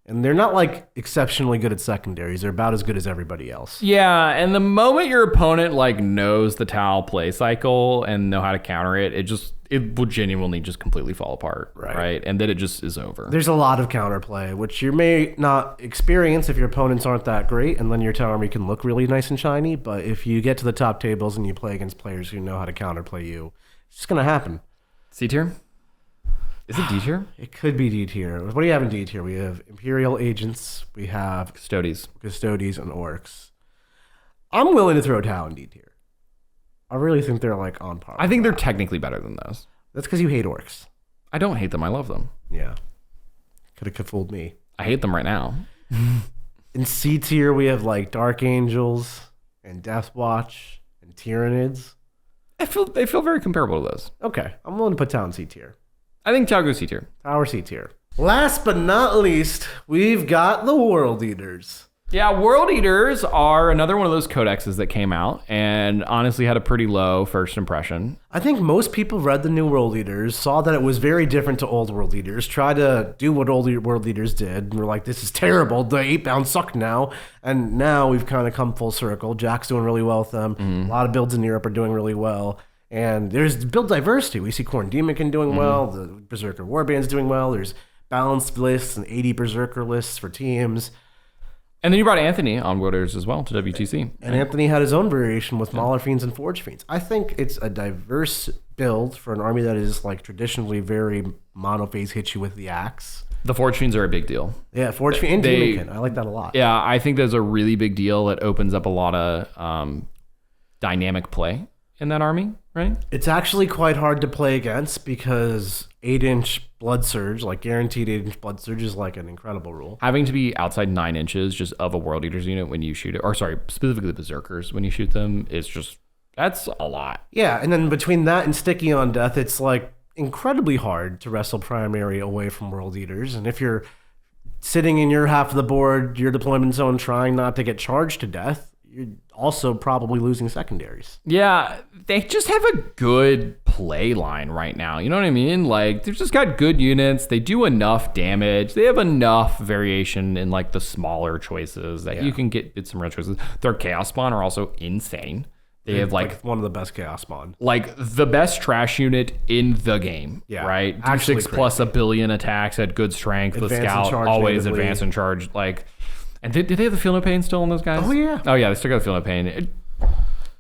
And they're not like exceptionally good at secondaries. They're about as good as everybody else. Yeah, and the moment your opponent like knows the Tau play cycle and know how to counter it, it will genuinely just completely fall apart, right? And then it just is over. There's a lot of counterplay, which you may not experience if your opponents aren't that great, and then your Tau army can look really nice and shiny. But if you get to the top tables and you play against players who know how to counterplay you, it's just gonna happen. C tier? Is it D tier? It could be D tier. What do you have in D tier? We have Imperial Agents. We have Custodes, and Orks. I'm willing to throw Tau in D tier. I really think they're like on par. I think they're technically better than those. That's because you hate Orks. I don't hate them. I love them. Yeah. Could have fooled me. I hate them right now. In C tier, we have like Dark Angels and Deathwatch and Tyranids. They feel very comparable to those. Okay. I'm willing to put Tau in C tier. I think Tau goes C tier. Tau or C tier. Last but not least, we've got the World Eaters. Yeah, World Eaters are another one of those codexes that came out and honestly had a pretty low first impression. I think most people read the new World Eaters, saw that it was very different to old World Eaters, tried to do what old World Eaters did, and were like, this is terrible, the 8-bound suck now. And now we've kind of come full circle. Jack's doing really well with them. A lot of builds in Europe are doing really well. And there's build diversity. We see Khorne Demonkin doing well, the Berserker Warband's doing well, there's balanced lists and 80 Berserker lists for teams. And then you brought Anthony on Wilders as well to WTC. And Anthony had his own variation with Mauler Fiends and Forge Fiends. I think it's a diverse build for an army that is like traditionally very monophase, hit you with the axe. The Forge Fiends are a big deal. Yeah, Forge Fiend and Demonkin. I like that a lot. Yeah, I think there's a really big deal that opens up a lot of dynamic play in that army, right? It's actually quite hard to play against because 8-inch Blood Surge, like guaranteed 8-inch Blood Surge, is like an incredible rule. Having to be outside 9 inches just of a World Eaters unit when you shoot it, or sorry, specifically the Berserkers when you shoot them, is just, that's a lot. Yeah, and then between that and Sticky on Death, it's like incredibly hard to wrestle primary away from World Eaters. And if you're sitting in your half of the board, your deployment zone, trying not to get charged to death, you're also probably losing secondaries. Yeah, they just have a good play line right now. You know what I mean? Like, they've just got good units. They do enough damage. They have enough variation in, like, the smaller choices that you can get some real choices. Their Chaos Spawn are also insane. They have, like one of the best Chaos Spawn. Like, the best trash unit in the game, right? D6 plus 1 billion attacks at good strength. The Scout, always advance and charge. Like, and did they have the Feel No Pain still on those guys? Oh, yeah. Oh, yeah, they still got the Feel No Pain.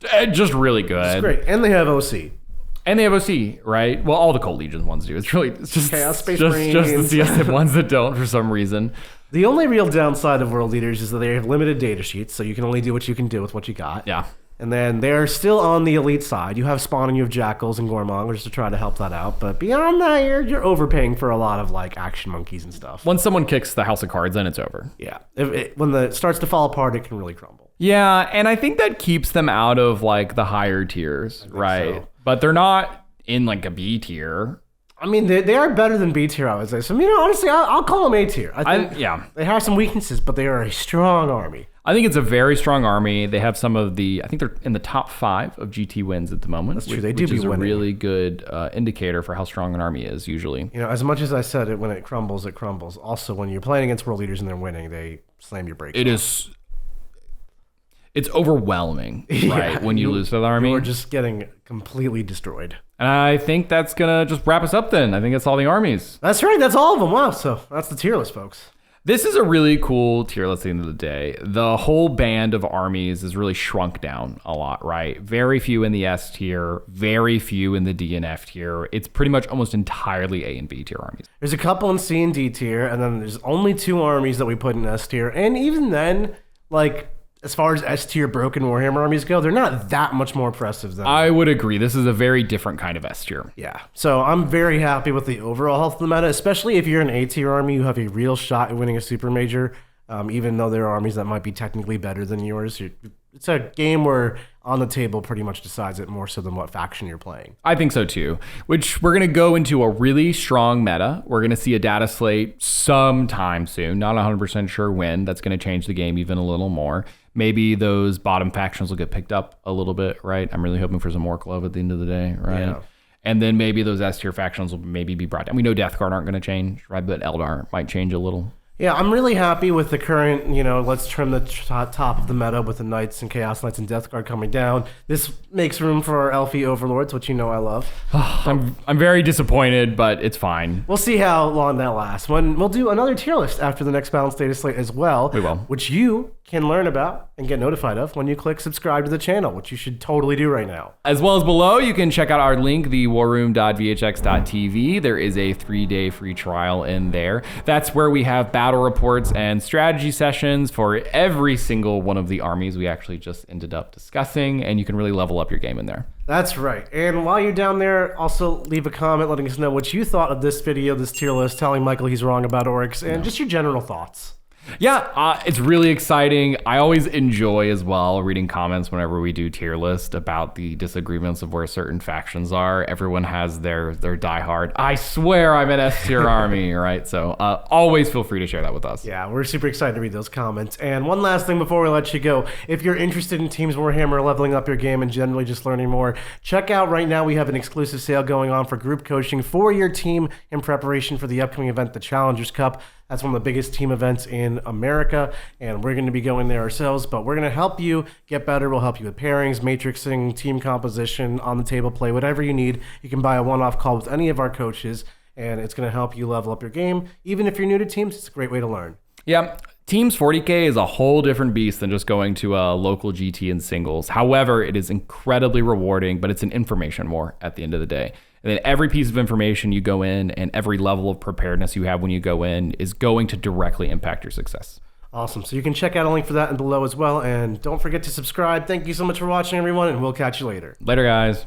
It just really good. It's great. And they have OC. And they have OC, right? Well, all the Cold Legion ones do. It's just Chaos Space Marines. Just the CSM ones that don't for some reason. The only real downside of World Eaters is that they have limited data sheets, so you can only do what you can do with what you got. Yeah. And then they're still on the elite side. You have Spawn and you have Jackals and Goremongers to try to help that out. But beyond that, you're overpaying for a lot of like action monkeys and stuff. Once someone kicks the House of Cards, then it's over. Yeah. When it starts to fall apart, it can really crumble. Yeah, and I think that keeps them out of like the higher tiers, right? So. But they're not in like a B tier. I mean, they are better than B tier, I would say. So, honestly, I'll call them A tier. I think they have some weaknesses, but they are a strong army. I think it's a very strong army. They have some of the, I think they're in the top 5 of GT wins at the moment. That's true. They do which be is winning. A really good indicator for how strong an army is usually. As much as I said it, when it crumbles, it crumbles. Also, when you're playing against World Leaders and they're winning, they slam your brakes. It's overwhelming, right? When you lose to the army. You're just getting completely destroyed. And I think that's going to just wrap us up then. I think that's all the armies. That's right. That's all of them. Wow. So that's the tier list, folks. This is a really cool tier list at the end of the day. The whole band of armies is really shrunk down a lot, right? Very few in the S tier, very few in the D and F tier. It's pretty much almost entirely A and B tier armies. There's a couple in C and D tier, and then there's only 2 armies that we put in S tier. And even then, like, as far as S tier broken Warhammer armies go, they're not that much more impressive than. I would agree. This is a very different kind of S tier. Yeah. So I'm very happy with the overall health of the meta, especially if you're an A tier army, you have a real shot at winning a super major. Even though there are armies that might be technically better than yours. It's a game where on the table pretty much decides it more so than what faction you're playing. I think so too, which we're going to go into a really strong meta. We're going to see a data slate sometime soon. Not 100% sure when. That's going to change the game even a little more. Maybe those bottom factions will get picked up a little bit, right? I'm really hoping for some Ork love at the end of the day, right? Yeah. And then maybe those S tier factions will maybe be brought down. We know Death Guard aren't going to change, right? But Eldar might change a little. Yeah, I'm really happy with the current, let's trim the top of the meta with the Knights and Chaos Knights and Death Guard coming down. This makes room for our Elfie Overlords, which I love. I'm very disappointed, but it's fine. We'll see how long that lasts. We'll do another tier list after the next balanced data slate as well. We will. Which you can learn about and get notified of when you click subscribe to the channel, which you should totally do right now. As well as below, you can check out our link, the warroom.vhx.tv. There is a 3-day free trial in there. That's where we have battle reports and strategy sessions for every single one of the armies we actually just ended up discussing, and you can really level up your game in there. That's right. And while you're down there, also leave a comment letting us know what you thought of this video, this tier list, telling Michael he's wrong about Orks, and just your general thoughts. Yeah, it's really exciting. I always enjoy as well reading comments whenever we do tier list about the disagreements of where certain factions are. Everyone has their diehard, I swear I'm an S tier army, right? So always feel free to share that with us. Yeah, we're super excited to read those comments. And one last thing before we let you go, if you're interested in Teams Warhammer, leveling up your game, and generally just learning more, check out right now we have an exclusive sale going on for group coaching for your team in preparation for the upcoming event, the Challengers Cup. That's one of the biggest team events in America, and we're going to be going there ourselves, but we're going to help you get better. We'll help you with pairings, matrixing, team composition, on-the-table play, whatever you need. You can buy a one-off call with any of our coaches, and it's going to help you level up your game. Even if you're new to teams, it's a great way to learn. Yeah, Teams 40K is a whole different beast than just going to a local GT and singles. However, it is incredibly rewarding, but it's an information war at the end of the day. And then every piece of information you go in and every level of preparedness you have when you go in is going to directly impact your success. Awesome. So you can check out a link for that below as well. And don't forget to subscribe. Thank you so much for watching, everyone, and we'll catch you later. Later, guys.